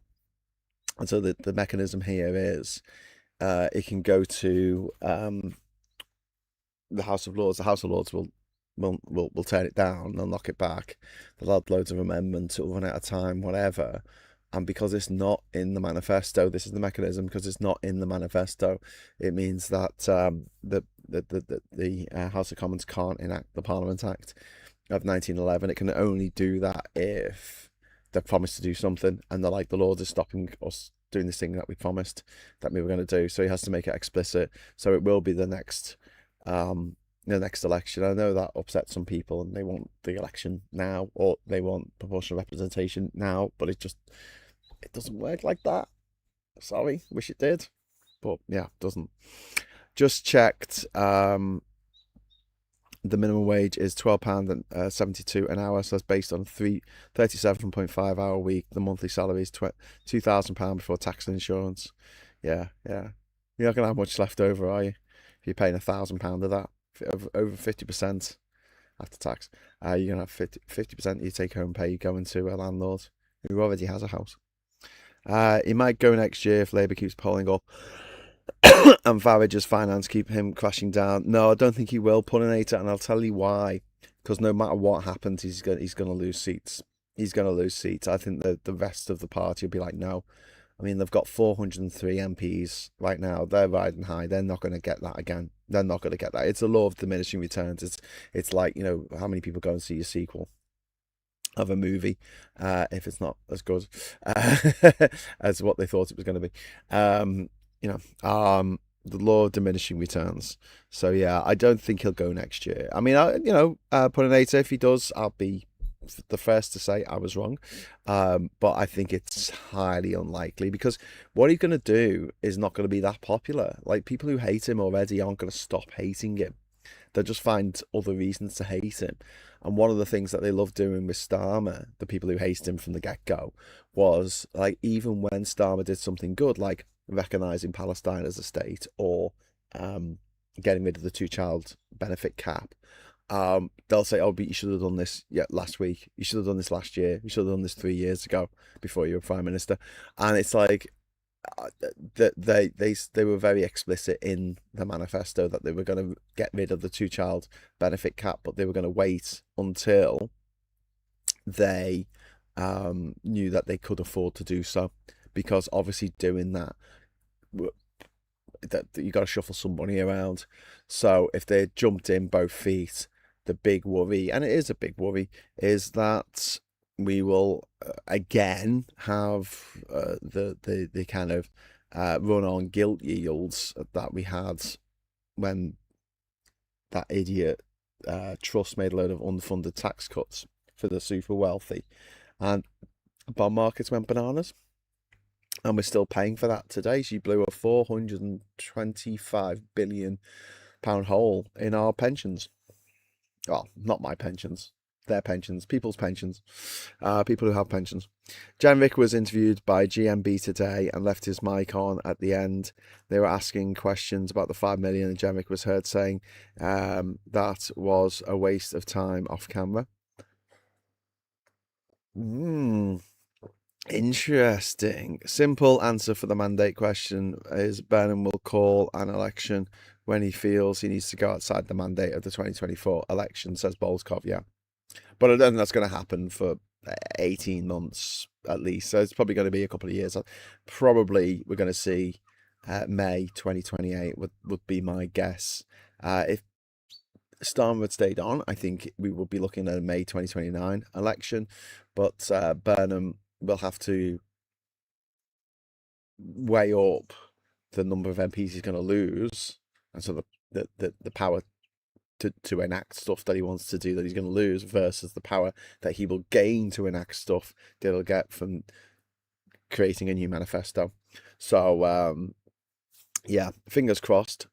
Speaker 1: And so the mechanism here is it can go to the House of Lords. The House of Lords will turn it down, they'll knock it back, they'll add loads of amendments, it'll run out of time, whatever. And because it's not in the manifesto, this is the mechanism. Because it's not in the manifesto, it means that the House of Commons can't enact the Parliament Act of 1911. It can only do that if they've promised to do something, and they're like, the Lord is stopping us doing this thing that we promised that we were going to do. So he has to make it explicit. So it will be the next election. I know that upsets some people, and they want the election now, or they want proportional representation now, but it doesn't work like that. Sorry, wish it did, but yeah, it doesn't. Just checked. The minimum wage is £12.72 an hour, so that's based on a 37.5 hour week. The monthly salary is £2,000 before tax and insurance. Yeah. You're not gonna have much left over, are you? If you're paying £1,000 of that, over 50% after tax, you're gonna have 50% of your take-home pay going to a landlord who already has a house. He might go next year if Labour keeps polling up. And Farage's finance keep him crashing down. No, I don't think he will, Puninator, and I'll tell you why. Because no matter what happens, he's going to lose seats. He's going to lose seats. I think the rest of the party will be like, no. I mean, they've got 403 MPs right now. They're riding high. They're not going to get that again. They're not going to get that. It's a law of diminishing returns. It's like, how many people go and see a sequel of a movie if it's not as good as what they thought it was going to be. The law of diminishing returns. So yeah, I don't think he'll go next year. I mean, Puninator, if he does, I'll be the first to say I was wrong. But I think it's highly unlikely, because what he's going to do is not going to be that popular. Like, people who hate him already aren't going to stop hating him. They'll just find other reasons to hate him. And one of the things that they love doing with Starmer, the people who hated him from the get-go, was, like, even when Starmer did something good, like recognising Palestine as a state, or getting rid of the two-child benefit cap, they'll say, oh, but you should have done this last week. You should have done this last year. You should have done this 3 years ago before you were Prime Minister. And it's like, they were very explicit in the manifesto that they were going to get rid of the two-child benefit cap, but they were going to wait until they knew that they could afford to do so, because obviously doing that you got to shuffle some money around. So if they jumped in both feet, the big worry, and it is a big worry, is that we will again have the kind of run on gilt yields that we had when that idiot Truss made a load of unfunded tax cuts for the super wealthy, and bond markets went bananas. And we're still paying for that today. She blew a £425 billion hole in our pensions. Well, not my pensions. Their pensions. People's pensions. People who have pensions. Jenrick was interviewed by GMB today and left his mic on at the end. They were asking questions about the 5 million, and Jenrick was heard saying that was a waste of time off camera. Interesting. Simple answer for the mandate question is Burnham will call an election when he feels he needs to go outside the mandate of the 2024 election, says Bolskov. Yeah. But I don't think that's going to happen for 18 months at least. So it's probably going to be a couple of years. Probably we're going to see May 2028 would be my guess. If Starmer had stayed on, I think we would be looking at a May 2029 election. But Burnham will have to weigh up the number of MPs he's going to lose, and so the power to enact stuff that he wants to do that he's going to lose, versus the power that he will gain to enact stuff that he'll get from creating a new manifesto. So yeah, fingers crossed.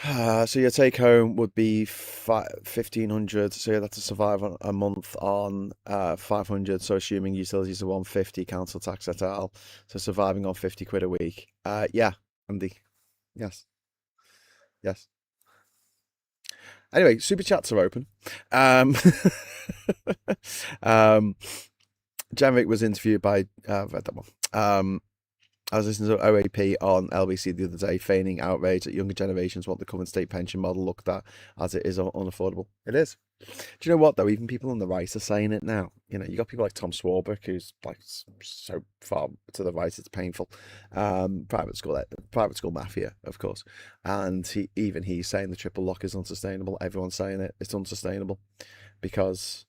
Speaker 1: So your take home would be 1,500. So you have to survive a month on 500. So assuming utilities are 150, council tax et al. So surviving on 50 quid a week. Yeah, Andy. Yes. Anyway, super chats are open. Jenrick was interviewed by I've read that one. I was listening to OAP on LBC the other day, feigning outrage that younger generations want the current state pension model looked at as it is unaffordable. It is. Do you know what though? Even people on the right are saying it now. You know, you got people like Tom Swarbrick, who's like so far to the right, it's painful. Private school mafia, of course, and he's saying the triple lock is unsustainable. Everyone's saying it's unsustainable because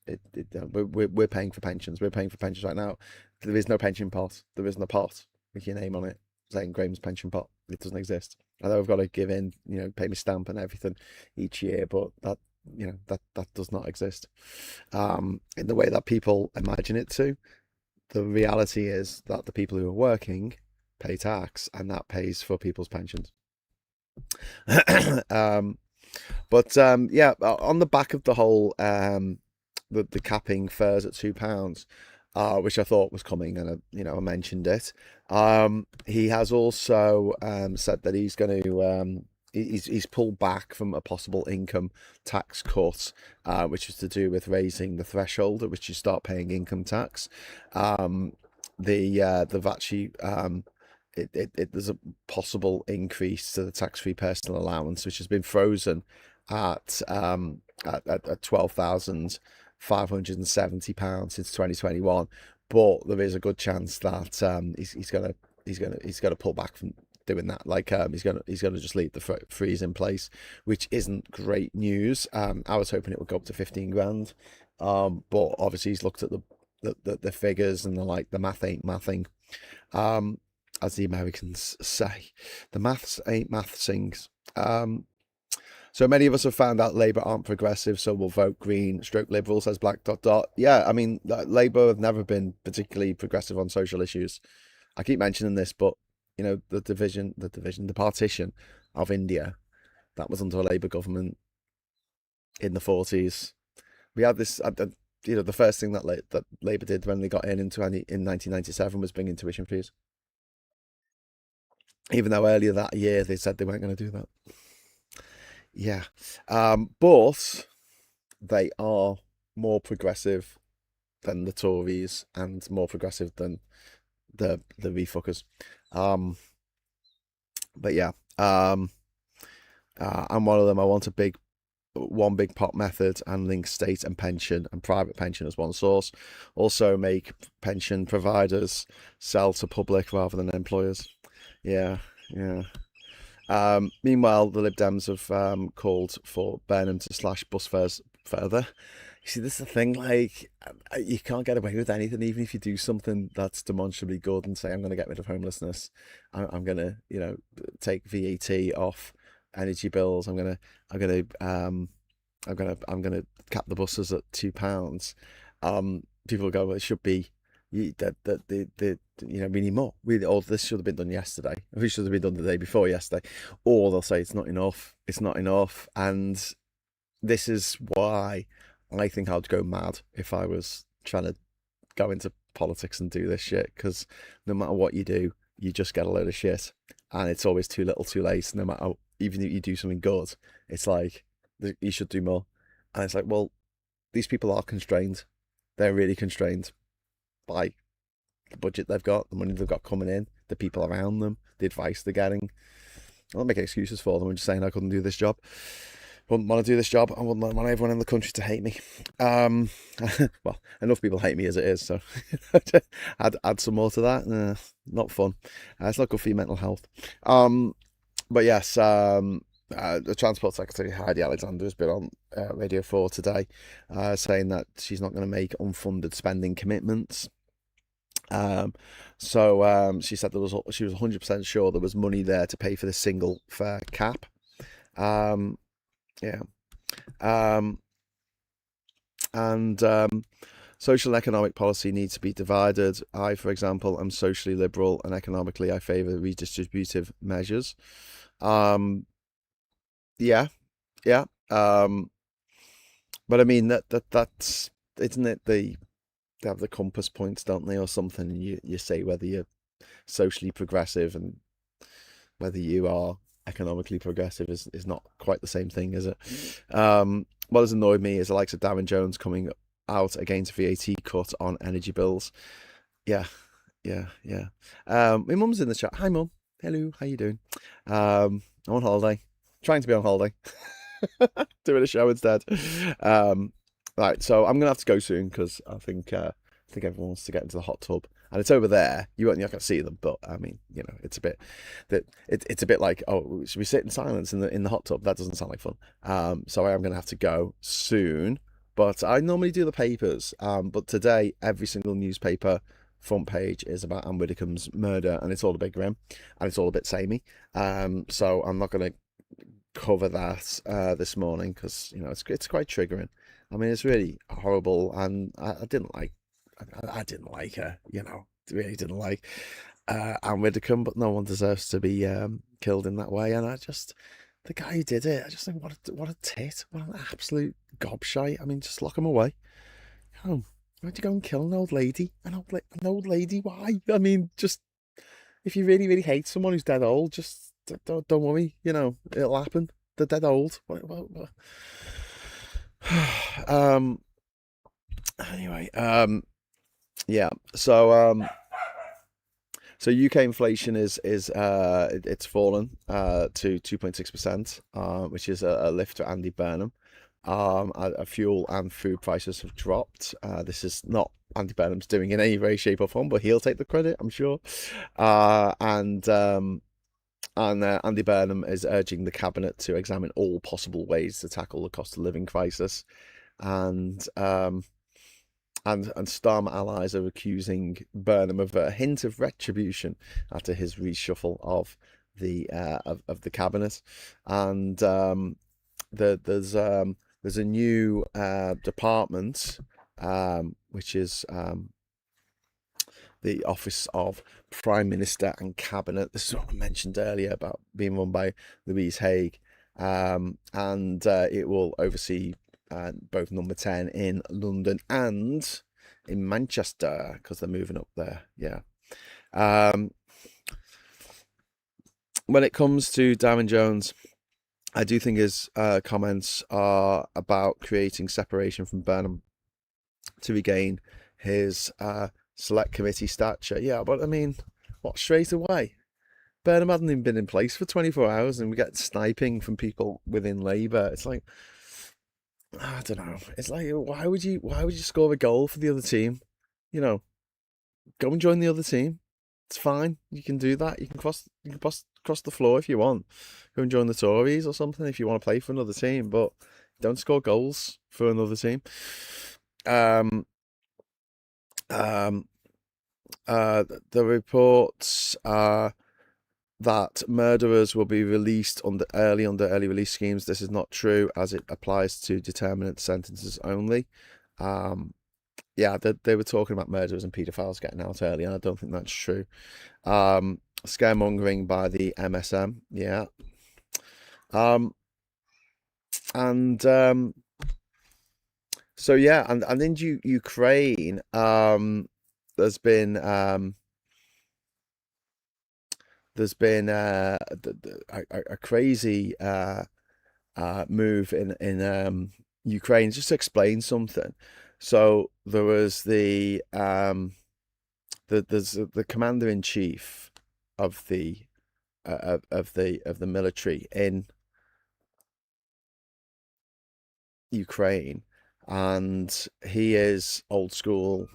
Speaker 1: we're paying for pensions. We're paying for pensions right now. There is no pension pot. There isn't a pot with your name on it saying Graham's pension pot. It doesn't exist. I know I've got to give in, pay my stamp and everything each year, but that does not exist in the way that people imagine it to. The reality is that the people who are working pay tax, and that pays for people's pensions. On the back of the whole the capping fares at £2, which I thought was coming, and I mentioned it. He has also said that he's going to he's pulled back from a possible income tax cut, which is to do with raising the threshold at which you start paying income tax. The VAT sheet. There's a possible increase to the tax-free personal allowance, which has been frozen at £12,570 since 2021, but there is a good chance that he's gonna pull back from doing that. Like he's gonna just leave the freeze in place, which isn't great news. I was hoping it would go up to 15 grand, but obviously he's looked at the figures and the math ain't mathing. As the Americans say, the maths ain't mathsings. So many of us have found out Labour aren't progressive, so we'll vote Green / Liberal, says Black ... Yeah, I mean, Labour have never been particularly progressive on social issues. I keep mentioning this, but the partition of India, that was under a Labour government in the 40s. We had this. The first thing that Labour did when they got in 1997 was bring in tuition fees. Even though earlier that year they said they weren't going to do that. Yeah. But they are more progressive than the Tories and more progressive than the refuckers. But yeah. I'm one of them. I want one big pot method and link state and pension and private pension as one source. Also make pension providers sell to public rather than employers. Yeah. Meanwhile, the Lib Dems have called for Burnham to slash bus fares further. You see, this is the thing, like, you can't get away with anything, even if you do something that's demonstrably good and say, I'm going to get rid of homelessness. I'm going to, take VAT off energy bills. I'm going to cap the buses at £2. People go, well, it should be, we need more. This should have been done yesterday. We should have been done the day before yesterday. Or they'll say it's not enough. It's not enough. And this is why I think I'd go mad if I was trying to go into politics and do this shit. Because no matter what you do, you just get a load of shit, and it's always too little, too late. No matter, even if you do something good, it's like you should do more. And it's like, well, these people are constrained. They're really constrained by the budget they've got, the money they've got coming in, the people around them, the advice they're getting. I'm not making excuses for them. I'm just saying I couldn't do this job. Wouldn't want to do this job. I wouldn't want everyone in the country to hate me. Well, enough people hate me as it is, so add some more to that. Not fun. It's not good for your mental health. But yes, the Transport Secretary Heidi Alexander has been on Radio 4 today, saying that she's not going to make unfunded spending commitments. So she said she was 100% sure there was money there to pay for the single fare cap. Social and economic policy needs to be divided. I, for example, am socially liberal, and economically I favour redistributive measures. But I mean that's, isn't it, they have the compass points, don't they, or something, and you say whether you're socially progressive and whether you are economically progressive is not quite the same thing, is it? What has annoyed me is the likes of Darren Jones coming out against VAT cut on energy bills. Yeah, yeah. My mum's in the chat. Hi, mum. Hello. How you doing? I'm on holiday. Trying to be on holiday. Doing a show instead. Right. So I'm gonna have to go soon because I think everyone wants to get into the hot tub, and it's over there. You won't, you can't see them, but I mean, it's a bit it's a bit like, oh, should we sit in silence in the hot tub? That doesn't sound like fun. So I am gonna have to go soon. But I normally do the papers. But today every single newspaper front page is about Anne Widdecombe's murder, and it's all a bit grim, and it's all a bit samey. So I'm not gonna cover that this morning because it's quite triggering. I mean, it's really horrible, and I didn't like her, really didn't like Anne Widdecombe, but no one deserves to be killed in that way. And the guy who did it, I just think, what a tit, what an absolute gobshite. I mean, just lock him away. Oh, why'd you go and kill an old lady? An old lady? Why? I mean, just if you really, really hate someone who's dead old, just don't worry. It'll happen. They're dead old. What? Anyway, yeah. So UK inflation it's fallen to 2.6%, which is a lift for Andy Burnham. Fuel and food prices have dropped. This is not Andy Burnham's doing in any way, shape, or form, but he'll take the credit, I'm sure. And Andy Burnham is urging the cabinet to examine all possible ways to tackle the cost of living crisis, and Starmer allies are accusing Burnham of a hint of retribution after his reshuffle of the cabinet, and there's a new department, which is the Office of Prime Minister and Cabinet. This is what I mentioned earlier about being run by Louise Haigh, and it will oversee both number 10 in London and in Manchester, because they're moving up there. Yeah. When it comes to Darren Jones, I do think his comments are about creating separation from Burnham to regain his select committee stature. Yeah, but I mean, what, straight away? Burnham hadn't even been in place for 24 hours and we get sniping from people within Labour. It's like, I don't know. It's like, why would you score a goal for the other team? Go and join the other team. It's fine. You can do that. You can cross the floor if you want. Go and join the Tories or something if you want to play for another team, but don't score goals for another team. The reports that murderers will be released under early release schemes. This is not true, as it applies to determinate sentences only. Yeah, they were talking about murderers and paedophiles getting out early, and I don't think that's true. Scaremongering by the MSM, yeah. So yeah, and in Ukraine, there's been a crazy move in Ukraine. Just to explain something. So there was the commander in chief of the military in Ukraine, and he is old school,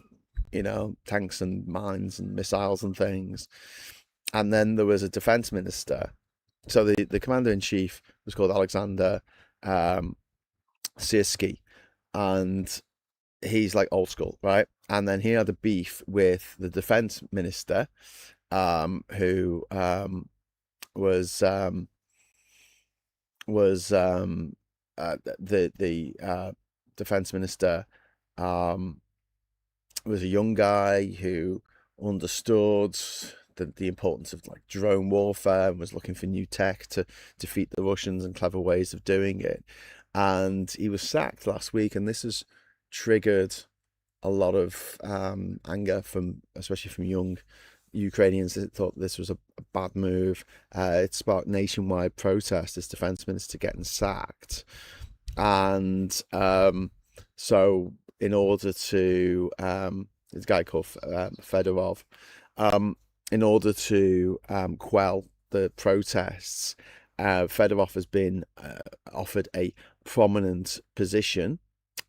Speaker 1: tanks and mines and missiles and things. And then there was a defense minister. So the commander in chief was called Alexander Syrskyi, and he's like old school, right? And then he had a beef with the defense minister, who was the defense minister was a young guy who understood the importance of like drone warfare and was looking for new tech to defeat the Russians and clever ways of doing it. And he was sacked last week, and this has triggered a lot of anger especially from young Ukrainians that thought this was a bad move. It sparked nationwide protest, this defense minister getting sacked. And so in order to this guy called Fedorov, in order to quell the protests, Fedorov has been offered a prominent position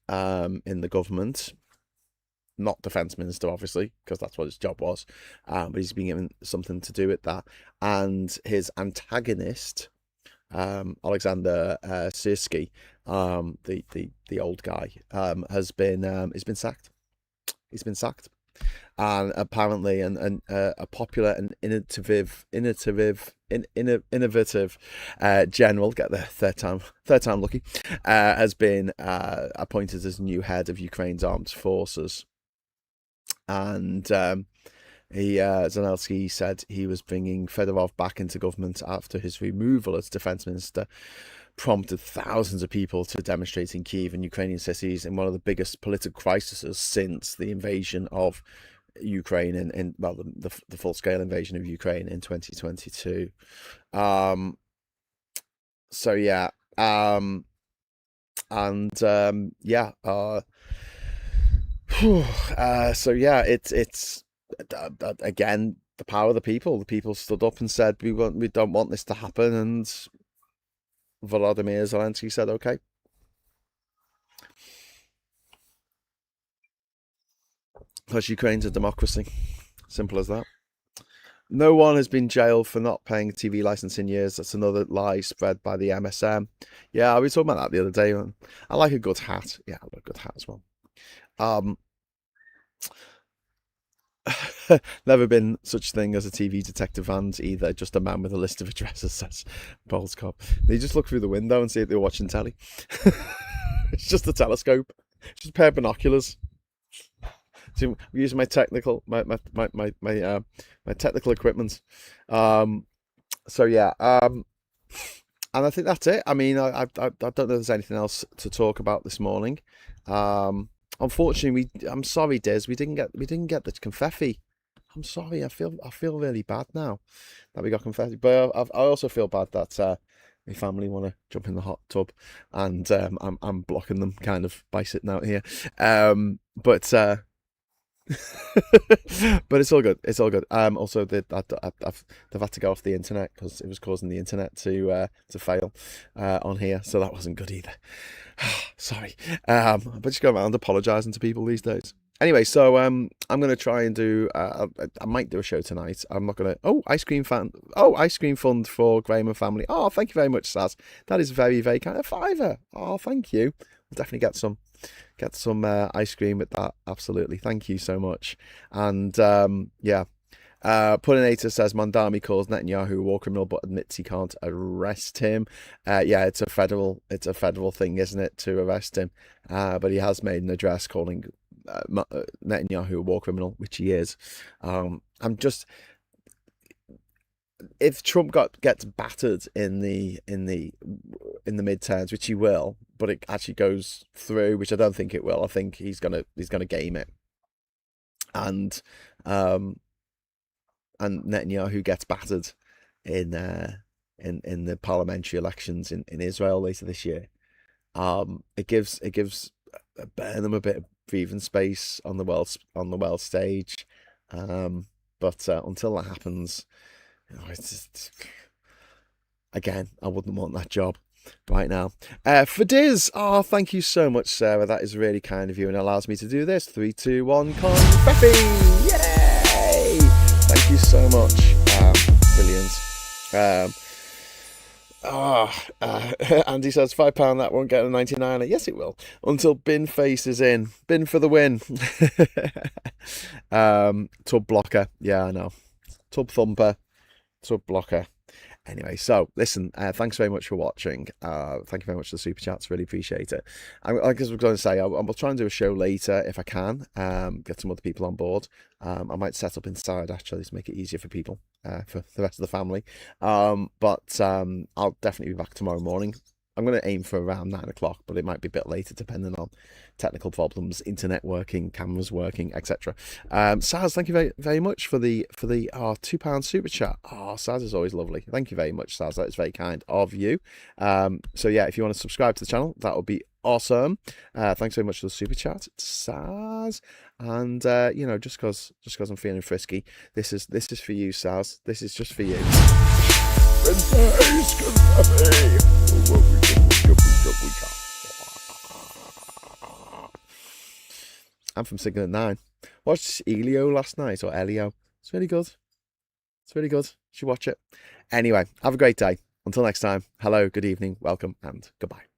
Speaker 1: in the government. Not defence minister, obviously, because that's what his job was, but he's been given something to do with that. And his antagonist, Alexander Sirski, the old guy, has been sacked. He's been sacked, and apparently, a popular and innovative general, get the third time lucky, has been appointed as new head of Ukraine's armed forces. And Zelensky said he was bringing Fedorov back into government after his removal as defense minister prompted thousands of people to demonstrate in Kyiv and Ukrainian cities in one of the biggest political crises since the invasion of Ukraine in well, the full-scale invasion of Ukraine in 2022. So yeah, so yeah, it's again the power of the people. The people stood up and said we don't want this to happen, and Volodymyr Zelensky said okay. Because Ukraine's a democracy, simple as that. No one has been jailed for not paying a TV license in years. That's another lie spread by the MSM. Yeah, I was talking about that the other day. I like a good hat. Yeah, I like a good hat as well. Never been such thing as a TV detective and either. Just a man with a list of addresses, says Paul's cop. They just look through the window and see if they're watching telly. It's just a telescope, just a pair of binoculars. So I'm using my technical technical equipment. So yeah, and I think that's it. I mean, I don't know if there's anything else to talk about this morning. Unfortunately, I'm sorry, Diz, we didn't get the confetti. I'm sorry. I feel really bad now that we got confetti, but I also feel bad that my family want to jump in the hot tub, and I'm blocking them kind of by sitting out here. But but it's all good. It's all good. Also, they've had to go off the internet because it was causing the internet to fail on here, so that wasn't good either. Sorry. But just go around apologising to people these days. Anyway, so I'm gonna try and do. I might do a show tonight. I'm not gonna. Oh, ice cream fund for Graham and family. Oh, thank you very much, Saz. That is very, very kind of £5. Oh, thank you. We'll definitely get some ice cream with that. Absolutely. Thank you so much. And yeah. Pullinator says Mandami calls Netanyahu a war criminal but admits he can't arrest him. Yeah, it's a federal thing, isn't it, to arrest him? But he has made an address calling Netanyahu a war criminal, which he is. If Trump gets battered in the midterms, which he will, but it actually goes through, which I don't think it will. I think he's gonna game it, and Netanyahu gets battered in the parliamentary elections in Israel later this year. It gives Burnham a bit of breathing space on the world stage. But until that happens, again, I wouldn't want that job right now. For Diz, thank you so much, Sarah. That is really kind of you and allows me to do this. 3, 2, 1, confetti! Yay! Thank you so much. Brilliant. Andy says £5 that won't get a 99er. Yes, it will. Until Bin Face is in. Bin for the win. Tub blocker. Yeah, I know. Tub thumper. Tub blocker. Anyway, so listen, thanks very much for watching. Thank you very much for the super chats, really appreciate it. Like I was going to say, I'll try and do a show later if I can, get some other people on board. I might set up inside actually to make it easier for people, for the rest of the family. But I'll definitely be back tomorrow morning. I'm going to aim for around 9 o'clock, but it might be a bit later depending on technical problems, internet working, cameras working, etc. Saz, thank you very, very much for the £2 super chat. Saz is always lovely. Thank you very much, Saz. That is very kind of you. So yeah, if you want to subscribe to the channel, that would be Awesome. Thanks very much for the super chat, Saz. And you know, just cause I'm feeling frisky, this is for you, Saz. This is just for you. I'm from Signal at 9. Watched Elio last night, or Elio. It's really good. It's really good. You should watch it. Anyway, have a great day. Until next time, hello, good evening, welcome, and goodbye.